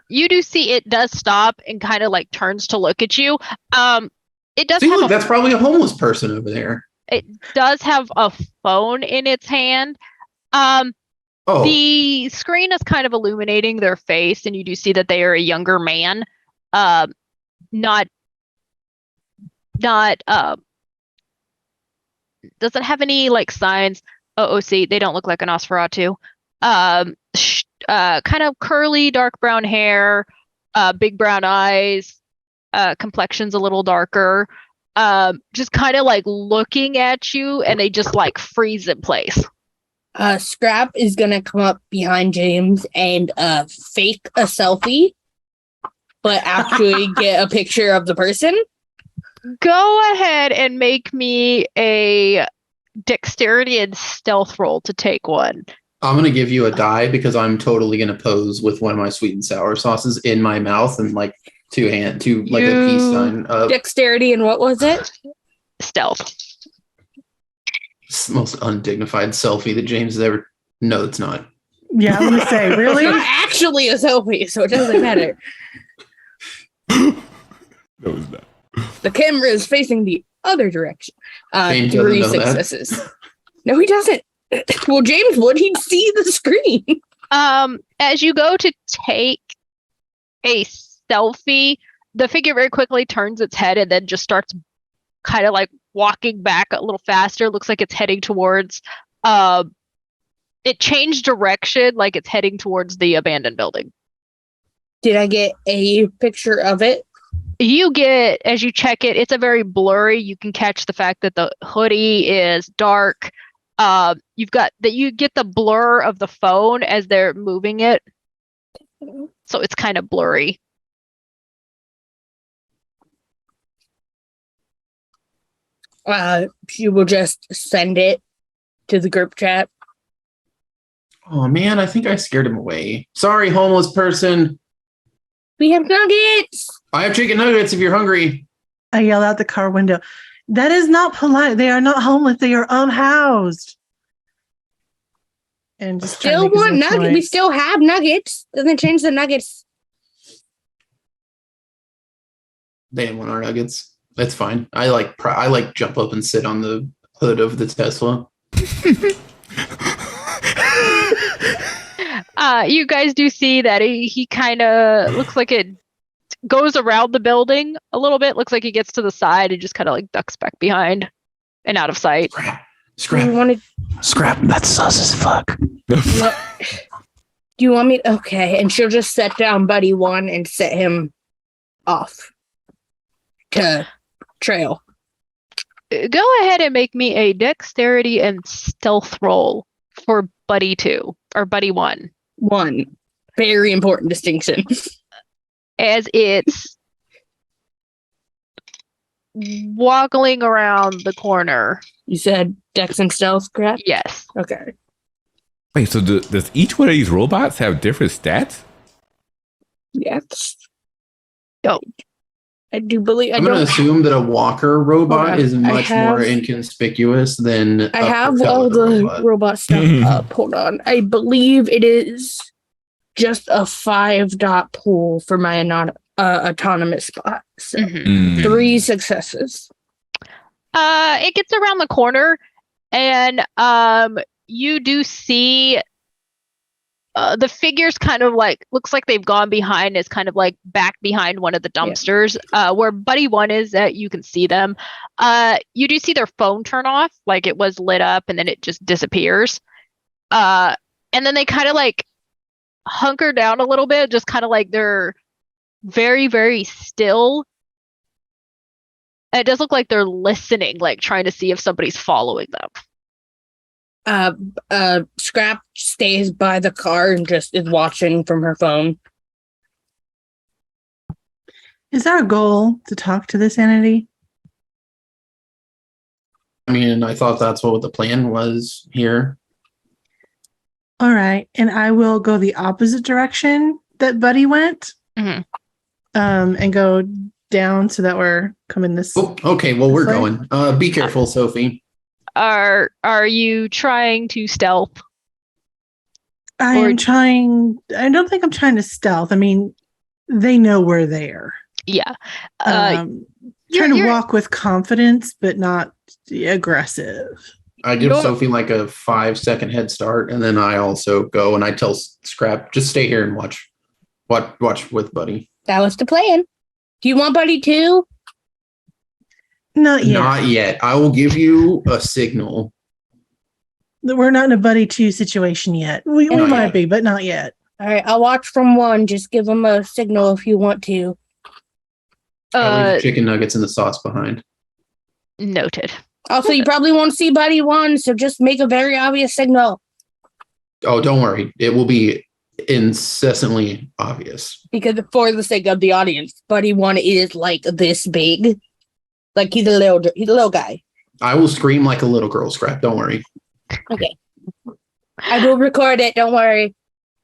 You do see it does stop and kind of like turns to look at you. It does. See, look, that's probably a homeless person over there. It does have a phone in its hand. The screen is kind of illuminating their face, and you do see that they are a younger man. Not doesn't have any like signs. OOC, they don't look like a Nosferatu. Kind of curly, dark brown hair, big brown eyes, complexion's a little darker. Just kind of like looking at you, and they just like freeze in place. Scrap is gonna come up behind James and fake a selfie, but actually get a picture of the person. Go ahead and make me a dexterity and stealth roll to take one. I'm going to give you a die because I'm totally going to pose with one of my sweet and sour sauces in my mouth and like a peace sign. Dexterity and what was it? Stealth. It's the most undignified selfie that James has ever. No, it's not. Yeah, I'm going to say, really? It's not actually a selfie, so it doesn't matter. No, it's not. The camera is facing the other direction. James 3 doesn't know that. successes. No, he doesn't. Well, James would. He'd see the screen. As you go to take a selfie, the figure very quickly turns its head and then just starts kind of like walking back a little faster. Looks like it's heading towards it changed direction, like it's heading towards the abandoned building. Did I get a picture of it? You get, as you check it, it's a very blurry. You can catch the fact that the hoodie is dark. You get the blur of the phone as they're moving it. So it's kind of blurry. She will just send it to the group chat. Oh man, I think I scared him away. Sorry, homeless person. We have nuggets. I have chicken nuggets if you're hungry. I yell out the car window. That is not polite. They are not homeless. They are unhoused. And just still want nuggets. We still have nuggets. Doesn't change the nuggets. They didn't want our nuggets. That's fine. I like jump up and sit on the hood of the Tesla. You guys do see that he kind of looks like it goes around the building a little bit. Looks like he gets to the side and just kind of like ducks back behind and out of sight. Scrap. you want to? Scrap. That's sus as fuck. What? Do you want me? Okay, and she'll just set down Buddy One and set him off to trail. Go ahead and make me a dexterity and stealth roll for Buddy 2 or Buddy 1. One very important distinction. As it's waggling around the corner. You said Dex and Stealth, correct? Yes. Okay. Wait, so does each one of these robots have different stats? Yes. Oh. I do believe. I'm going to assume that a walker robot is much more have- inconspicuous than I a have propeller all the robot. robot stuff up. Hold on. I believe it is just a 5-dot pool for my autonomous spot. So Mhm. 3 successes. It gets around the corner, and you do see the figures kind of like looks like they've gone behind. Is kind of like back behind one of the dumpsters. Where Buddy One is, that you can see them. You do see their phone turn off, like it was lit up, and then it just disappears. And then they kind of like hunker down a little bit, just kind of like they're very, very still. It does look like they're listening, like trying to see if somebody's following them. Scrap stays by the car and just is watching from her phone. Is our goal to talk to this entity? I mean, I thought that's what the plan was here. All right. And I will go the opposite direction that Buddy went. Mhm. And go down so that we're coming this. Oh, okay. Well, we're Sorry? going. Be careful, Sophie. Are you trying to stealth? I or- am trying. I don't think I'm trying to stealth. I mean, they know we're there. Yeah. Trying to you're- walk with confidence, but not aggressive. I give Go- Sophie like a 5-second head start, and then I also go and I tell Scrap, just stay here and watch with Buddy. That was the plan. Do you want Buddy too? Not yet. Not yet. I will give you a signal. We're not in a Buddy 2 situation yet. We Not might yet. be, but not yet. All right, I'll watch from 1. Just give him a signal if you want to. I leave the chicken nuggets in the sauce behind. Noted. Also, you probably won't see Buddy 1, so just make a very obvious signal. Oh, don't worry. It will be incessantly obvious. Because for the sake of the audience, Buddy 1 is like this big. Like he's a little guy. I will scream like a little girl, Scrap. Don't worry. Okay. I will record it, don't worry.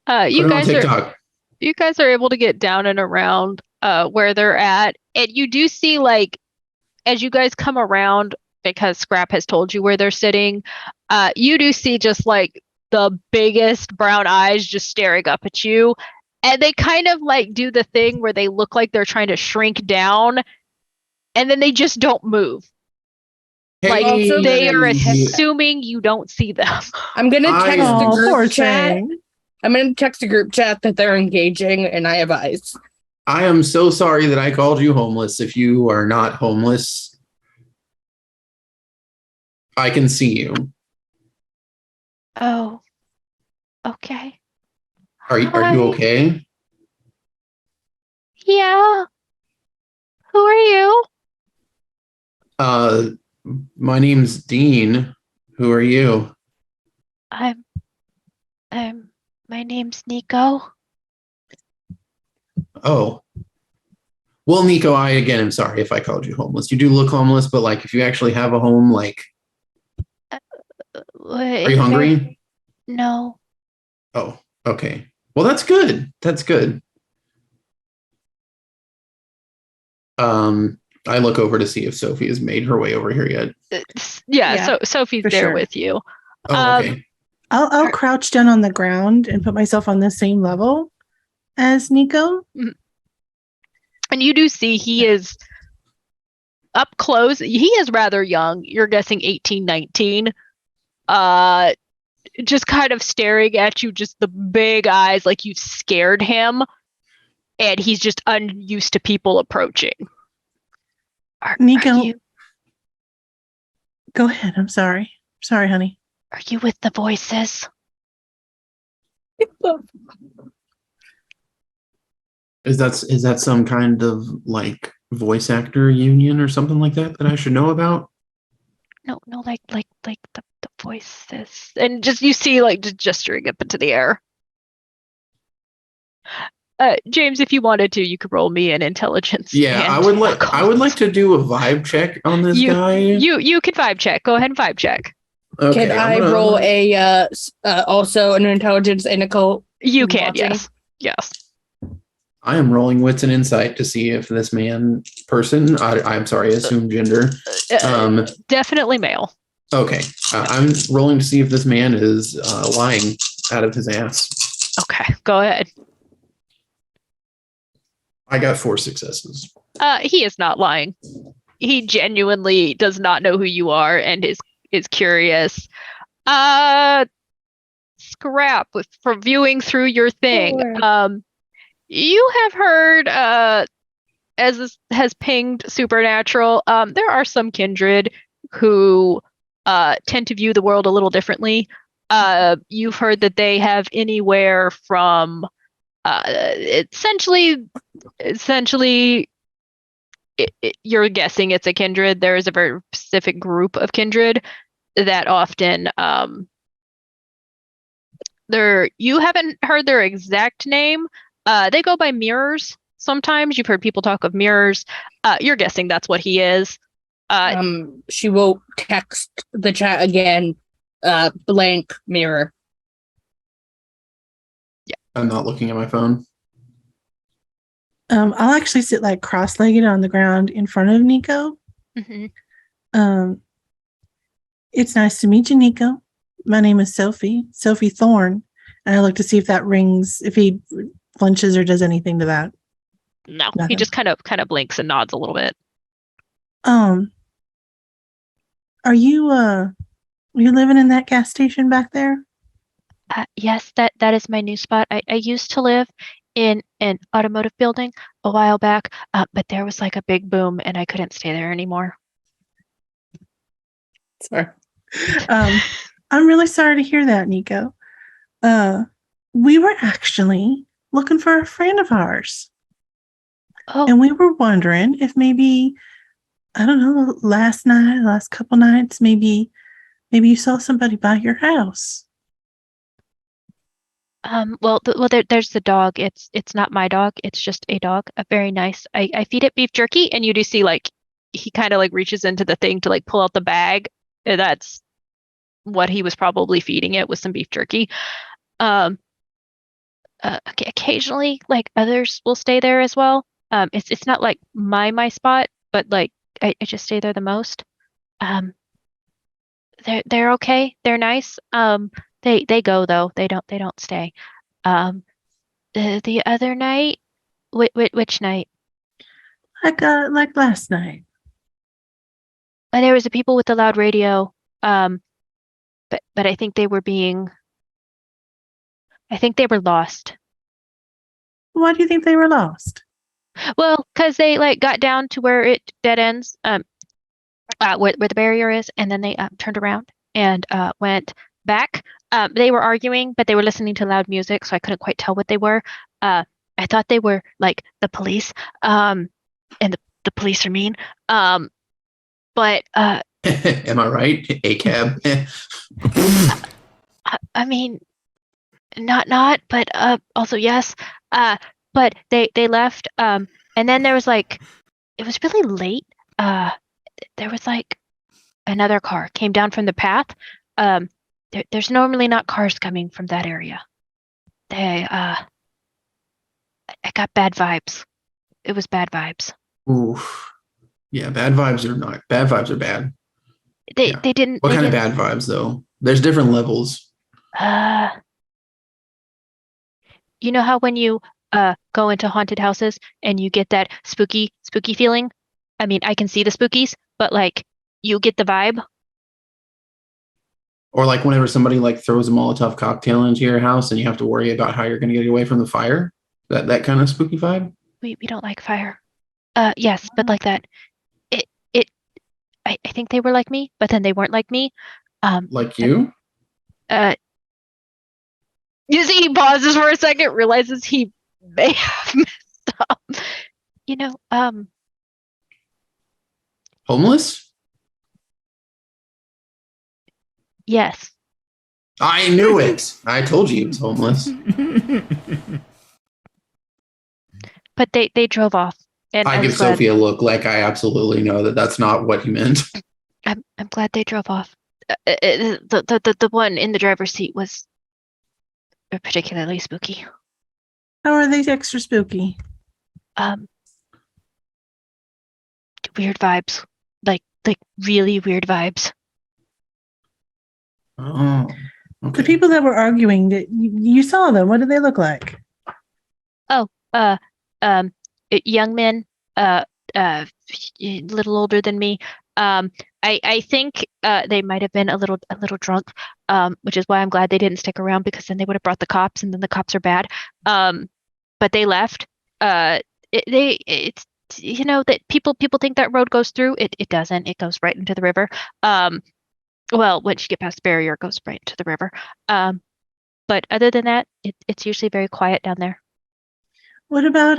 You Put it on guys are TikTok. you guys are able to get down and around where they're at, and you do see, like, as you guys come around, because Scrap has told you where they're sitting, you do see just like the biggest brown eyes just staring up at you, and they kind of like do the thing where they look like they're trying to shrink down, and then they just don't move. Like Also, they are Hey. assuming you don't see them. I'm gonna I- text the Oh, poor group chat. thing. I'm gonna text the group chat that they're engaging and I have eyes. I am so sorry that I called you homeless. If you are not homeless, I can see you. Oh, okay. Are you Hi. okay? Yeah. Who are you? My name's Dean. Who are you? I'm my name's Nico. Oh. Well, Nico, I again am sorry if I called you homeless. You do look homeless, but like if you actually have a home, like are you hungry? No. Oh, okay. Well, that's good. That's good. I look over to see if Sophie has made her way over here yet. Yeah, Yeah, so Sophie's for there sure. with you. Oh, okay. I'll crouch down on the ground and put myself on the same level as Nico. And you do see he is up close. He is rather young. You're guessing 18, 19. Just kind of staring at you, just the big eyes like you've scared him. And he's just unused to people approaching. Are Nico. you- Go ahead. I'm sorry. Sorry, honey. Are you with the voices? Is that some kind of like voice actor union or something like that I should know about? No, like the voices. And just you see like just gesturing up into the air. James, if you wanted to, you could roll me an intelligence. Yeah, and I would like to do a vibe check on this guy. You can vibe check. Go ahead and vibe check. Okay, Can I roll a also an intelligence and a cult? You can, Watching. yes. I am rolling wits and insight to see if this person, I'm sorry, assume gender. Definitely male. Okay, I'm rolling to see if this man is lying out of his ass. Okay, go ahead. I got 4 successes. He is not lying. He genuinely does not know who you are and is curious. Scrap from viewing through your thing. Sure. You have heard, as this has pinged Supernatural, there are some kindred who tend to view the world a little differently. You've heard that they have anywhere from essentially you're guessing it's a kindred. There is a very specific group of kindred that often you haven't heard their exact name. They go by mirrors. Sometimes you've heard people talk of mirrors. You're guessing that's what he is. She will text the chat again. Blank mirror. I'm not looking at my phone. I'll actually sit like cross-legged on the ground in front of Nico. Mm-hmm. It's nice to meet you, Nico. My name is Sophie Thorne, and I look to see if that rings, if he flinches or does anything to that. No, Nothing. he just kind of blinks and nods a little bit. Are you living in that gas station back there? Yes, that is my new spot. I used to live in an automotive building a while back, but there was like a big boom and I couldn't stay there anymore. Sorry. I'm really sorry to hear that, Nico. We were actually looking for a friend of ours. Oh, And we were wondering if maybe, I don't know, last couple nights, maybe you saw somebody by your house. there's the dog. It's not my dog. It's just a dog. A very nice. I feed it beef jerky, and you do see like he kind of like reaches into the thing to like pull out the bag. And that's what he was probably feeding it, with some beef jerky. Occasionally, like others will stay there as well. It's not like my spot, but like I just stay there the most. They're okay. They're nice. They go though. They don't stay. The other night, which night? Like last night. There was the people with the loud radio. But I think they were lost. Why do you think they were lost? Well, because they like got down to where it dead ends, where the barrier is, and then they turned around and went back. They were arguing, but they were listening to loud music, so I couldn't quite tell what they were. I thought they were like the police, and the police are mean. But am I right? A cab. I mean, not, but also yes. But they left. And then there was like, it was really late. There was like another car came down from the path. There's normally not cars coming from that area. I got bad vibes. It was bad vibes. Oof. Yeah, bad vibes are bad. They didn't. What kind of bad vibes though? There's different levels. You know how when you go into haunted houses and you get that spooky feeling? I mean, I can see the spookies, but like you get the vibe. Or like whenever somebody like throws a Molotov cocktail into your house and you have to worry about how you're going to get away from the fire. That kind of spooky vibe. We don't like fire. Yes, but like that. I think they were like me, but then they weren't like me. Like you? You see, he pauses for a second, realizes he may have messed up. You know, Homeless? yes. I knew it. I told you he was homeless. But they drove off, and I I give was glad. Sophie a look like I absolutely know that that's not what he meant. I'm glad they drove off. The one in the driver's seat was particularly spooky. How are they extra spooky? Weird vibes, like really weird vibes. Oh, The okay. people that were arguing, that you saw them. What did they look like? Young men, a little older than me. I think they might have been a little drunk, which is why I'm glad they didn't stick around, because then they would have brought the cops, and then the cops are bad. But they left. It's that people think that road goes through. It doesn't. It goes right into the river. Well, once you get past the barrier, it goes right into the river. But other than that, it's usually very quiet down there. What about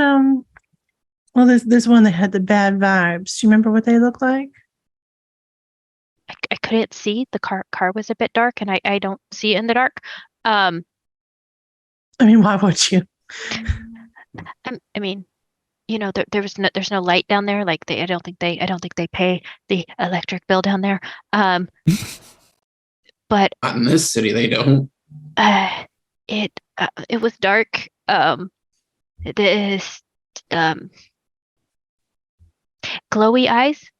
well, this one that had the bad vibes. Do you remember what they look like? I couldn't see. The car was a bit dark, and I don't see in the dark. I mean, why would you? I mean, there's no light down there. Like I don't think they pay the electric bill down there. But Not in this city, they don't. it was dark. This glowy eyes,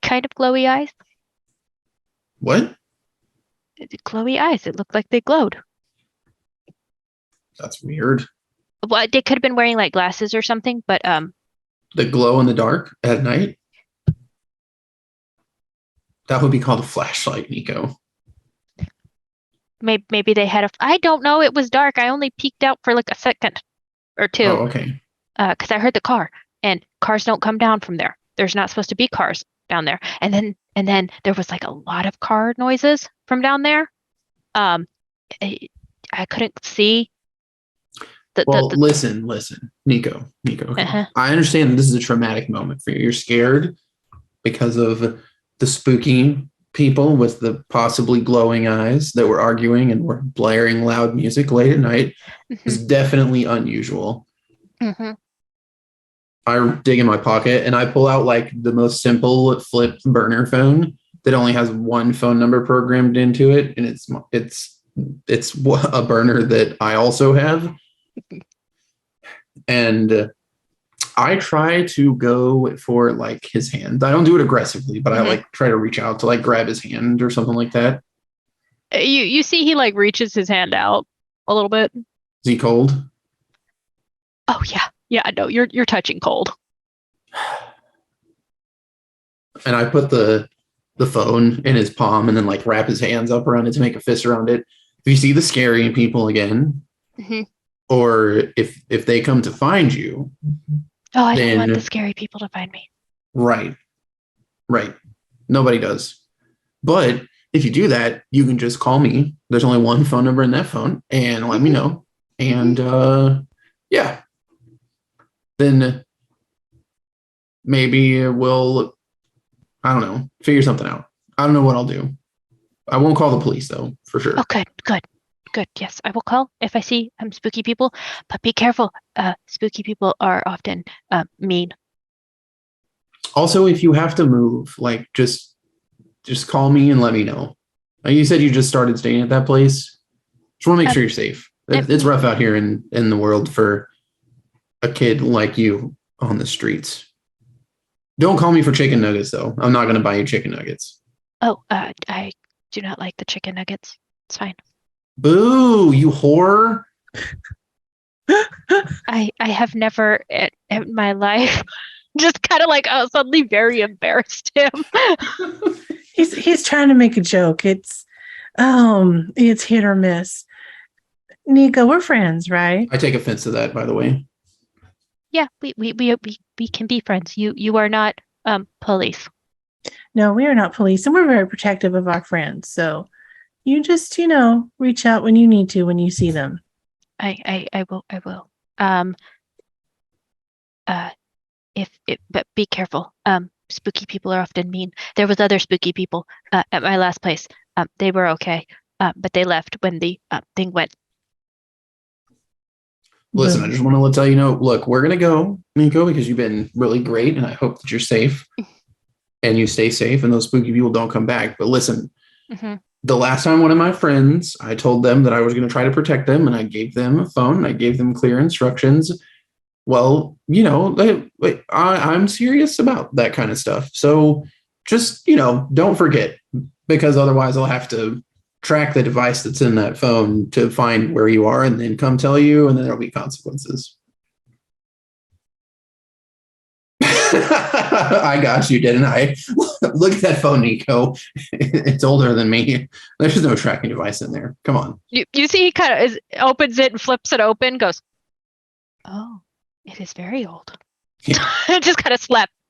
kind of glowy eyes. What? Glowy eyes. It looked like they glowed. That's weird. Well, they could have been wearing like glasses or something, but The glow in the dark at night? That would be called a flashlight, Nico. maybe they had I don't know. It was dark. I only peeked out for like a second or two. Oh, okay. Because I heard the car, and cars don't come down from there. There's not supposed to be cars down there. And then there was like a lot of car noises from down there. I couldn't see. Listen, Nico. Okay. I understand this is a traumatic moment for you. You're scared because of the spooky people with the possibly glowing eyes that were arguing and were blaring loud music late at night. It's definitely unusual. Mm-hmm. I dig in my pocket and I pull out like the most simple flip burner phone that only has one phone number programmed into it, and it's a burner that I also have. And I try to go for like his hand. I don't do it aggressively, but I like try to reach out to like grab his hand or something like that. You see, he like reaches his hand out a little bit. Is he cold? Oh yeah. No, you're touching cold. And I put the phone in his palm and then like wrap his hands up around it to make a fist around it. If you see the scary people again, or if they come to find you, I don't want the scary people to find me. Right. Nobody does. But if you do that, you can just call me. There's only one phone number in that phone, and let me know. And yeah. Then maybe we'll, I don't know, figure something out. I don't know what I'll do. I won't call the police though, for sure. Oh, good. Yes, I will call if I see spooky people, but be careful. Spooky people are often mean. Also, if you have to move, like just call me and let me know. You said you just started staying at that place. Just want to make sure you're safe. It's rough out here in the world for a kid like you on the streets. Don't call me for chicken nuggets, though. I'm not going to buy you chicken nuggets. Oh, I do not like the chicken nuggets. It's fine. Boo, you whore. I have never in my life just kind of like suddenly very embarrassed him. He's trying to make a joke. It's hit or miss. Nico, we're friends, right? I take offense to that, by the way. Yeah, we can be friends. You are not police. No, we are not police, and we're very protective of our friends. So You just, reach out when you need to when you see them. I will. But be careful. Spooky people are often mean. There was other spooky people at my last place. They were okay. But they left when the thing went. Listen, I just want to let you know, look, we're going to go, Nico, because you've been really great, and I hope that you're safe and you stay safe and those spooky people don't come back. But listen, the last time one of my friends, I told them that I was going to try to protect them, and I gave them a phone, and I gave them clear instructions. Well, I'm serious about that kind of stuff. So just, don't forget, because otherwise I'll have to track the device that's in that phone to find where you are and then come tell you, and then there'll be consequences. I got you, didn't I? Look at that phone, Nico. It's older than me. There's no tracking device in there. Come on. You see he kind of opens it and flips it open, goes, oh, it is very old. Yeah. Just kind of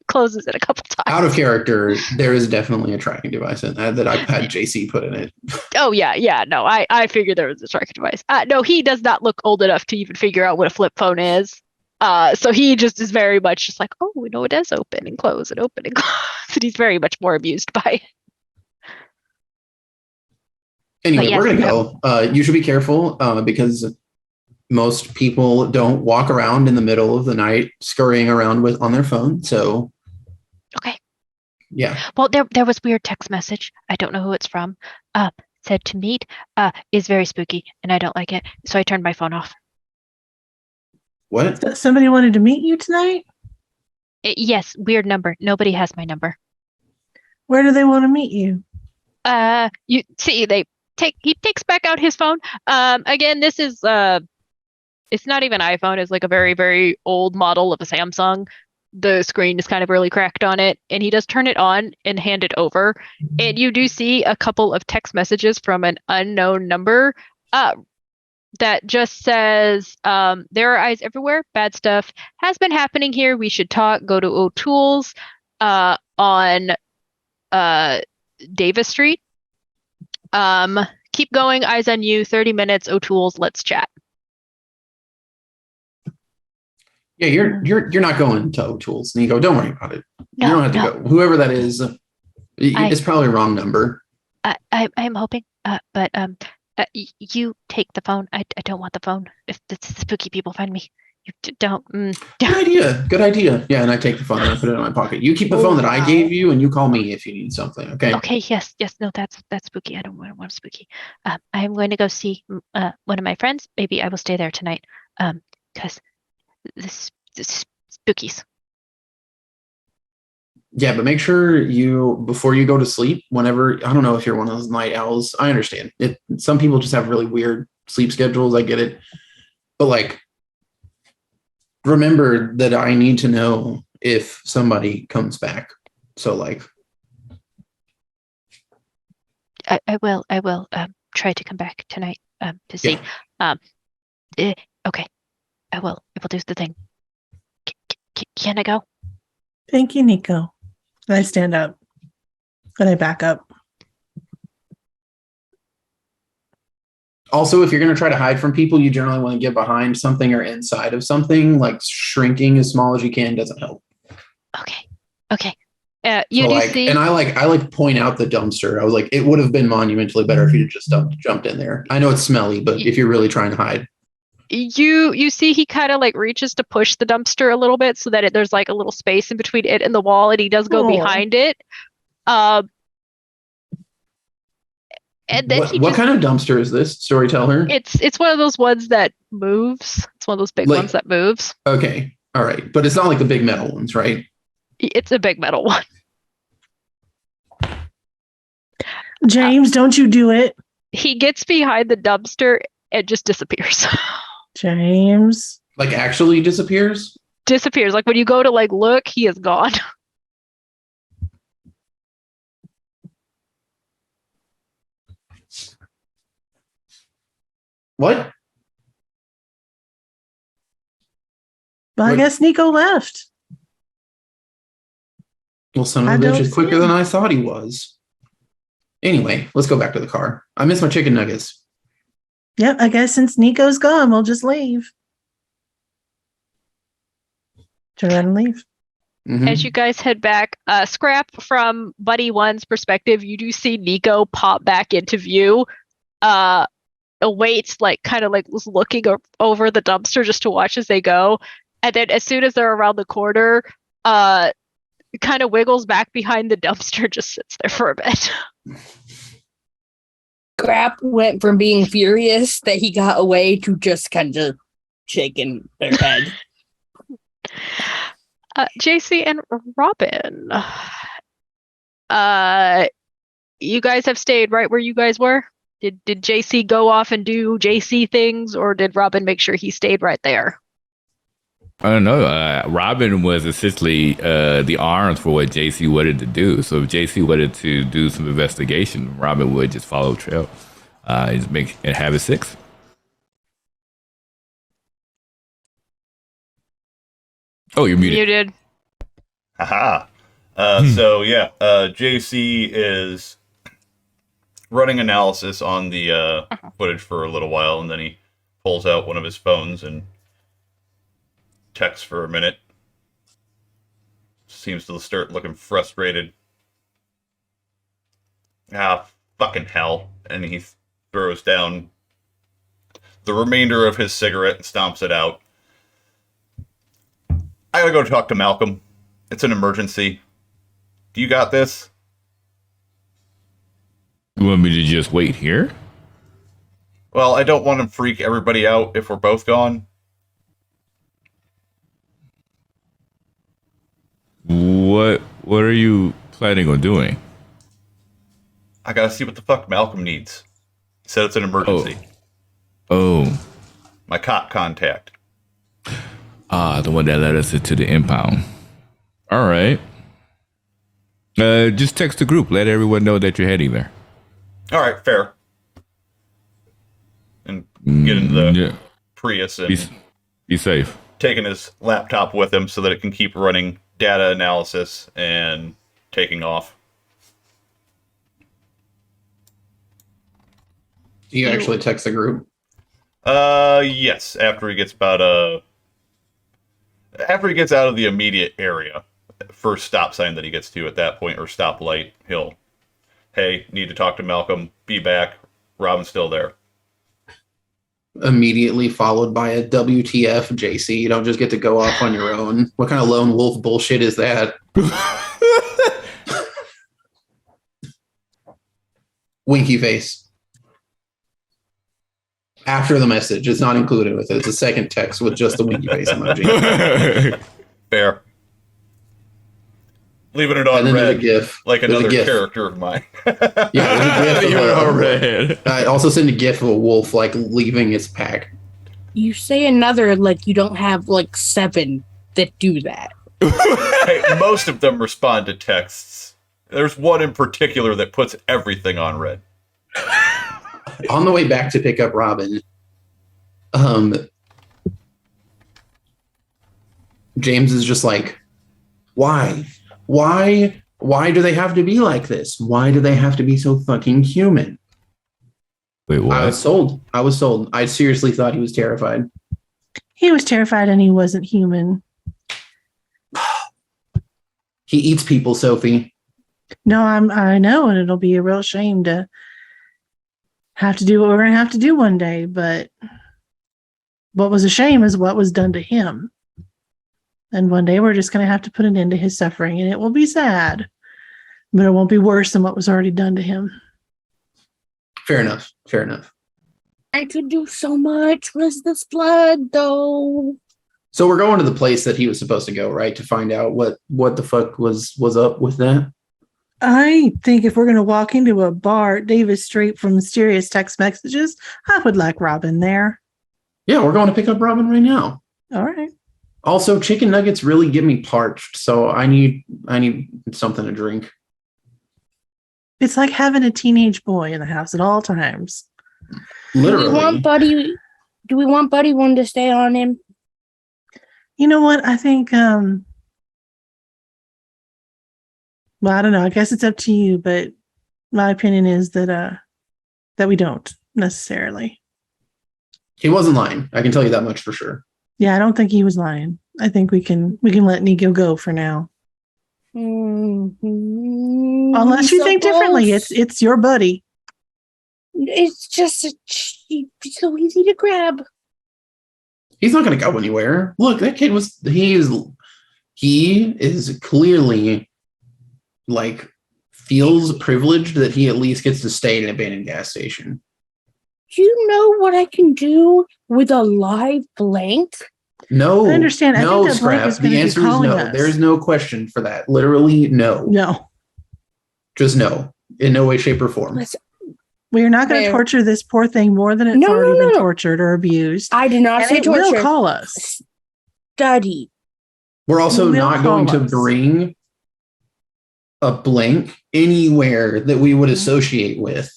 closes it a couple times. Out of character, there is definitely a tracking device in that I've had JC put in it. Oh, yeah. No, I figured there was a tracking device. No, he does not look old enough to even figure out what a flip phone is. So he just is very much just like, oh, we know it does open and close and open and close. And he's very much more amused by it. Anyway, yes, we're going to go. You should be careful because most people don't walk around in the middle of the night scurrying around on their phone. So, okay. Yeah. Well, there was weird text message. I don't know who it's from. Said to meet is very spooky and I don't like it. So I turned my phone off. What? Somebody wanted to meet you tonight? Yes. Weird number. Nobody has my number. Where do they want to meet you? You see, he takes back out his phone. Again, this is it's not even iPhone. It's like a very, very old model of a Samsung. The screen is kind of really cracked on it, and he does turn it on and hand it over. And you do see a couple of text messages from an unknown number that just says, there are eyes everywhere. Bad stuff has been happening here. We should talk. Go to O'Toole's on Davis Street. Keep going. Eyes on you. 30 minutes. O'Toole's. Let's chat. Yeah, you're not going to O'Toole's, Nico. Don't worry about it. No, you don't have to go. Whoever that is, it's probably a wrong number. I'm hoping, but you take the phone. I don't want the phone. If the spooky people find me, you don't. Good idea. Yeah, and I take the phone and I put it in my pocket. You keep the phone that I gave you, and you call me if you need something. Okay. Okay. Yes. No, that's spooky. I don't want spooky. I'm going to go see one of my friends. Maybe I will stay there tonight. Because this spookies. Yeah, but make sure before you go to sleep, whenever, I don't know if you're one of those night owls. I understand it. Some people just have really weird sleep schedules. I get it. But remember that I need to know if somebody comes back. So I will try to come back tonight to see. Yeah. Okay. I will do the thing. Can I go? Thank you, Nico. And I stand up. And I back up. Also, if you're going to try to hide from people, you generally want to get behind something or inside of something. Shrinking as small as you can doesn't help. Okay. You do see, and I point out the dumpster. I was like, it would have been monumentally better if you just jumped in there. I know it's smelly, but if you're really trying to hide. You see he kind of reaches to push the dumpster a little bit so that there's a little space in between it and the wall, and he does go behind it. And then what kind of dumpster is this? Storyteller? It's one of those ones that moves. It's one of those big ones that moves. Okay. All right. But it's not like the big metal ones, right? It's a big metal one. James, don't you do it. He gets behind the dumpster and just disappears. James. Actually disappears? Disappears. When you go to look, he is gone. What? Well, I guess Nico left. Well, son of a bitch is quicker than I thought he was. Anyway, let's go back to the car. I miss my chicken nuggets. Yep, I guess since Nico's gone, we'll just leave. Turn around and leave. Mhm. As you guys head back, Scrap, from Buddy One's perspective, you do see Nico pop back into view. Waits, like kind of like was looking over the dumpster just to watch as they go, and then as soon as they're around the corner, kind of wiggles back behind the dumpster, just sits there for a bit. Scrap went from being furious that he got away to just kind of shaking their head. JC and Robin, you guys have stayed right where you guys were. Did JC go off and do JC things, or did Robin make sure he stayed right there? I don't know. Robin was essentially the arms for what JC wanted to do. So if JC wanted to do some investigation, Robin would just follow trail, just make and have it 6. Oh, you're muted. Muted. Haha. So yeah, JC is running analysis on the footage for a little while, and then he pulls out one of his phones and texts for a minute. Seems to start looking frustrated. Fucking hell. And he throws down the remainder of his cigarette and stomps it out. I gotta go talk to Malcolm. It's an emergency. Do you got this? You want me to just wait here? Well, I don't want to freak everybody out if we're both gone. What are you planning on doing? I gotta see what the fuck Malcolm needs. He said it's an emergency. Oh. My cop contact. The one that led us into the impound. All right. Just text the group. Let everyone know that you're heading there. All right, fair. And get into the Prius and be safe. Taking his laptop with him so that it can keep running data analysis and taking off. Do you actually text the group? Yes. After he gets out of the immediate area, first stop sign that he gets to at that point, or stoplight, he'll, hey, need to talk to Malcolm. Be back. Robin's still there. Immediately followed by a WTF, JC. You don't just get to go off on your own. What kind of lone wolf bullshit is that? Winky face. After the message. It's not included with it. It's a second text with just the winky face emoji. Fair. Leaving it on red, GIF. like another character of mine. Yeah, there's a GIF of red. I also send a GIF of a wolf like leaving its pack. You say another like you don't have like 7 that do that. Hey, most of them respond to texts. There's one in particular that puts everything on red. On the way back to pick up Robin, James is just like, why do they have to be like this? Why do they have to be so fucking human? Wait, what? I was sold. I seriously thought he was terrified. He was terrified and he wasn't human. He eats people, Sophie. No, I know, and it'll be a real shame to have to do what we're going to have to do one day. But what was a shame is what was done to him. And one day we're just going to have to put an end to his suffering, and it will be sad, but it won't be worse than what was already done to him. Fair enough. I could do so much with this blood, though. So we're going to the place that he was supposed to go, right? To find out what the fuck was up with that. I think if we're going to walk into a bar, Davis Street from mysterious text messages, I would like Robin there. Yeah, we're going to pick up Robin right now. All right. Also, chicken nuggets really get me parched, so I need something to drink. It's like having a teenage boy in the house at all times. Literally. Do we want Buddy One to stay on him? You know what? I think, well, I don't know. I guess it's up to you, but My opinion is that we don't necessarily. He wasn't lying. I can tell you that much for sure. Yeah, I don't think he was lying. I think we can let Nico go for now. Unless you think differently, it's your buddy. It's just so easy to grab. He's not going to go anywhere. Look, that kid he is clearly like feels privileged that he at least gets to stay at an abandoned gas station. Do you know what I can do with a live blank? No, I understand. I no, think that blank Scrap. is going The to be answer is calling no. us. There's no question for that. Literally, no. No. Just no. In no way, shape, or form. Listen, We are not going to torture this poor thing more than it's already been tortured or abused. I did not and say it torture. will call us. Study. We're also not going to us. bring a blank anywhere that we would associate with.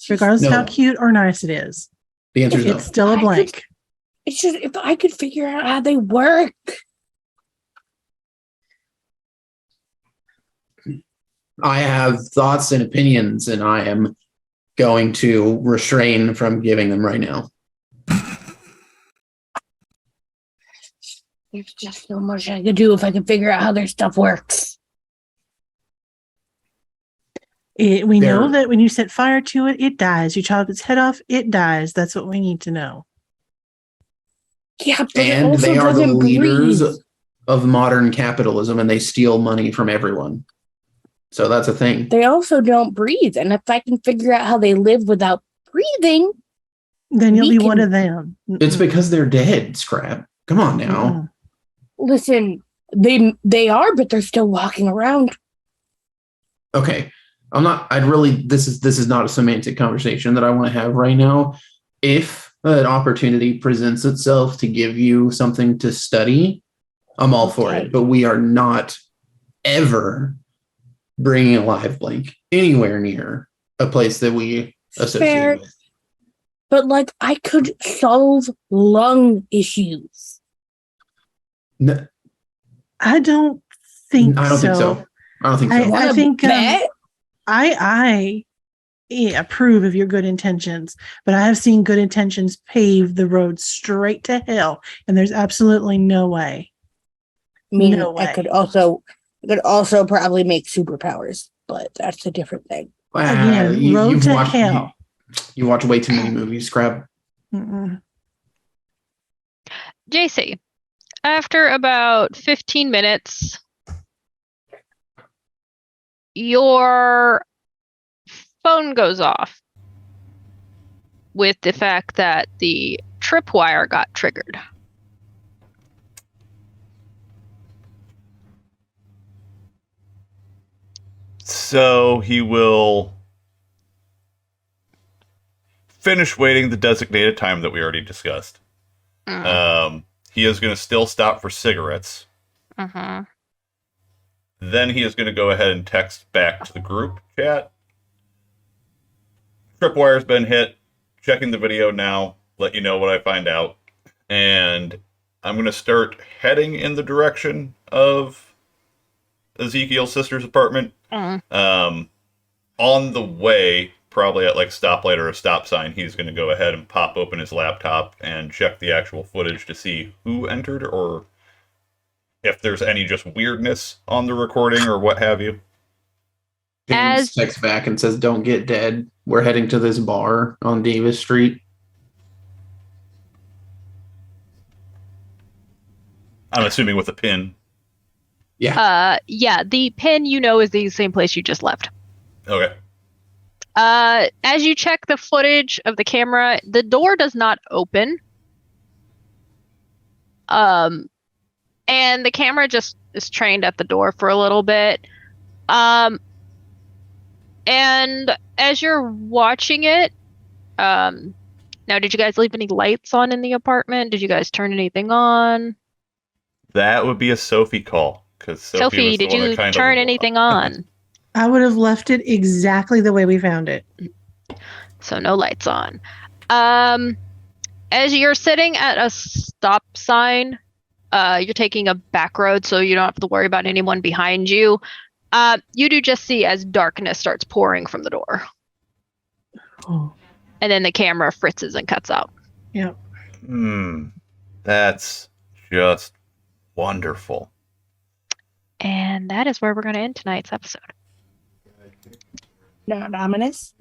Regardless No. of how cute or nice it is. The answer is no. It's still a blank. It's just if I could figure out how they work. I have thoughts and opinions, and I am going to refrain from giving them right now. There's just so much I could do if I could figure out how their stuff works. We know that when you set fire to it, it dies. You chop its head off, it dies. That's what we need to know. Yeah, but And it also they are the doesn't leaders breathe. of modern capitalism, and they steal money from everyone. So that's a thing. They also don't breathe. And if I can figure out how they live without breathing, then you'll be one of them. It's because they're dead, Scrap. Come on now. Listen, they are, but they're still walking around. Okay. This is not a semantic conversation that I want to have right now. If an opportunity presents itself to give you something to study, I'm all for it. But we are not ever bringing a live blank anywhere near a place that we associate with. But like, I could solve lung issues. No, I don't think so. I don't think so. I think I approve of your good intentions, but I have seen good intentions pave the road straight to hell, and there's absolutely no way. I mean, no way. I could also probably make superpowers, but that's a different thing. Again, road to hell. You watch way too many movies, Scrap. JC, after about 15 minutes, your phone goes off with the fact that the tripwire got triggered. So he will finish waiting the designated time that we already discussed. He is going to still stop for cigarettes. Then he is going to go ahead and text back to the group chat. Tripwire's been hit. Checking the video now. Let you know what I find out. And I'm going to start heading in the direction of Ezekiel's sister's apartment. On the way, probably at like stoplight or a stop sign, he's going to go ahead and pop open his laptop and check the actual footage to see who entered or if there's any just weirdness on the recording or what have you. James texts back and says, "Don't get dead. We're heading to this bar on Davis Street." I'm assuming with a pin. Yeah. The pin, is the same place you just left. Okay. As you check the footage of the camera, the door does not open. And the camera just is trained at the door for a little bit. And as you're watching it, now, did you guys leave any lights on in the apartment? Did you guys turn anything on? That would be a Sophie call. Because Sophie, did you turn anything on? I would have left it exactly the way we found it. So no lights on. As you're sitting at a stop sign, you're taking a back road, so you don't have to worry about anyone behind you. You do just see as darkness starts pouring from the door. Oh, And then the camera fritzes and cuts out. yeah. That's just wonderful. And that is where we're going to end tonight's episode. Not ominous.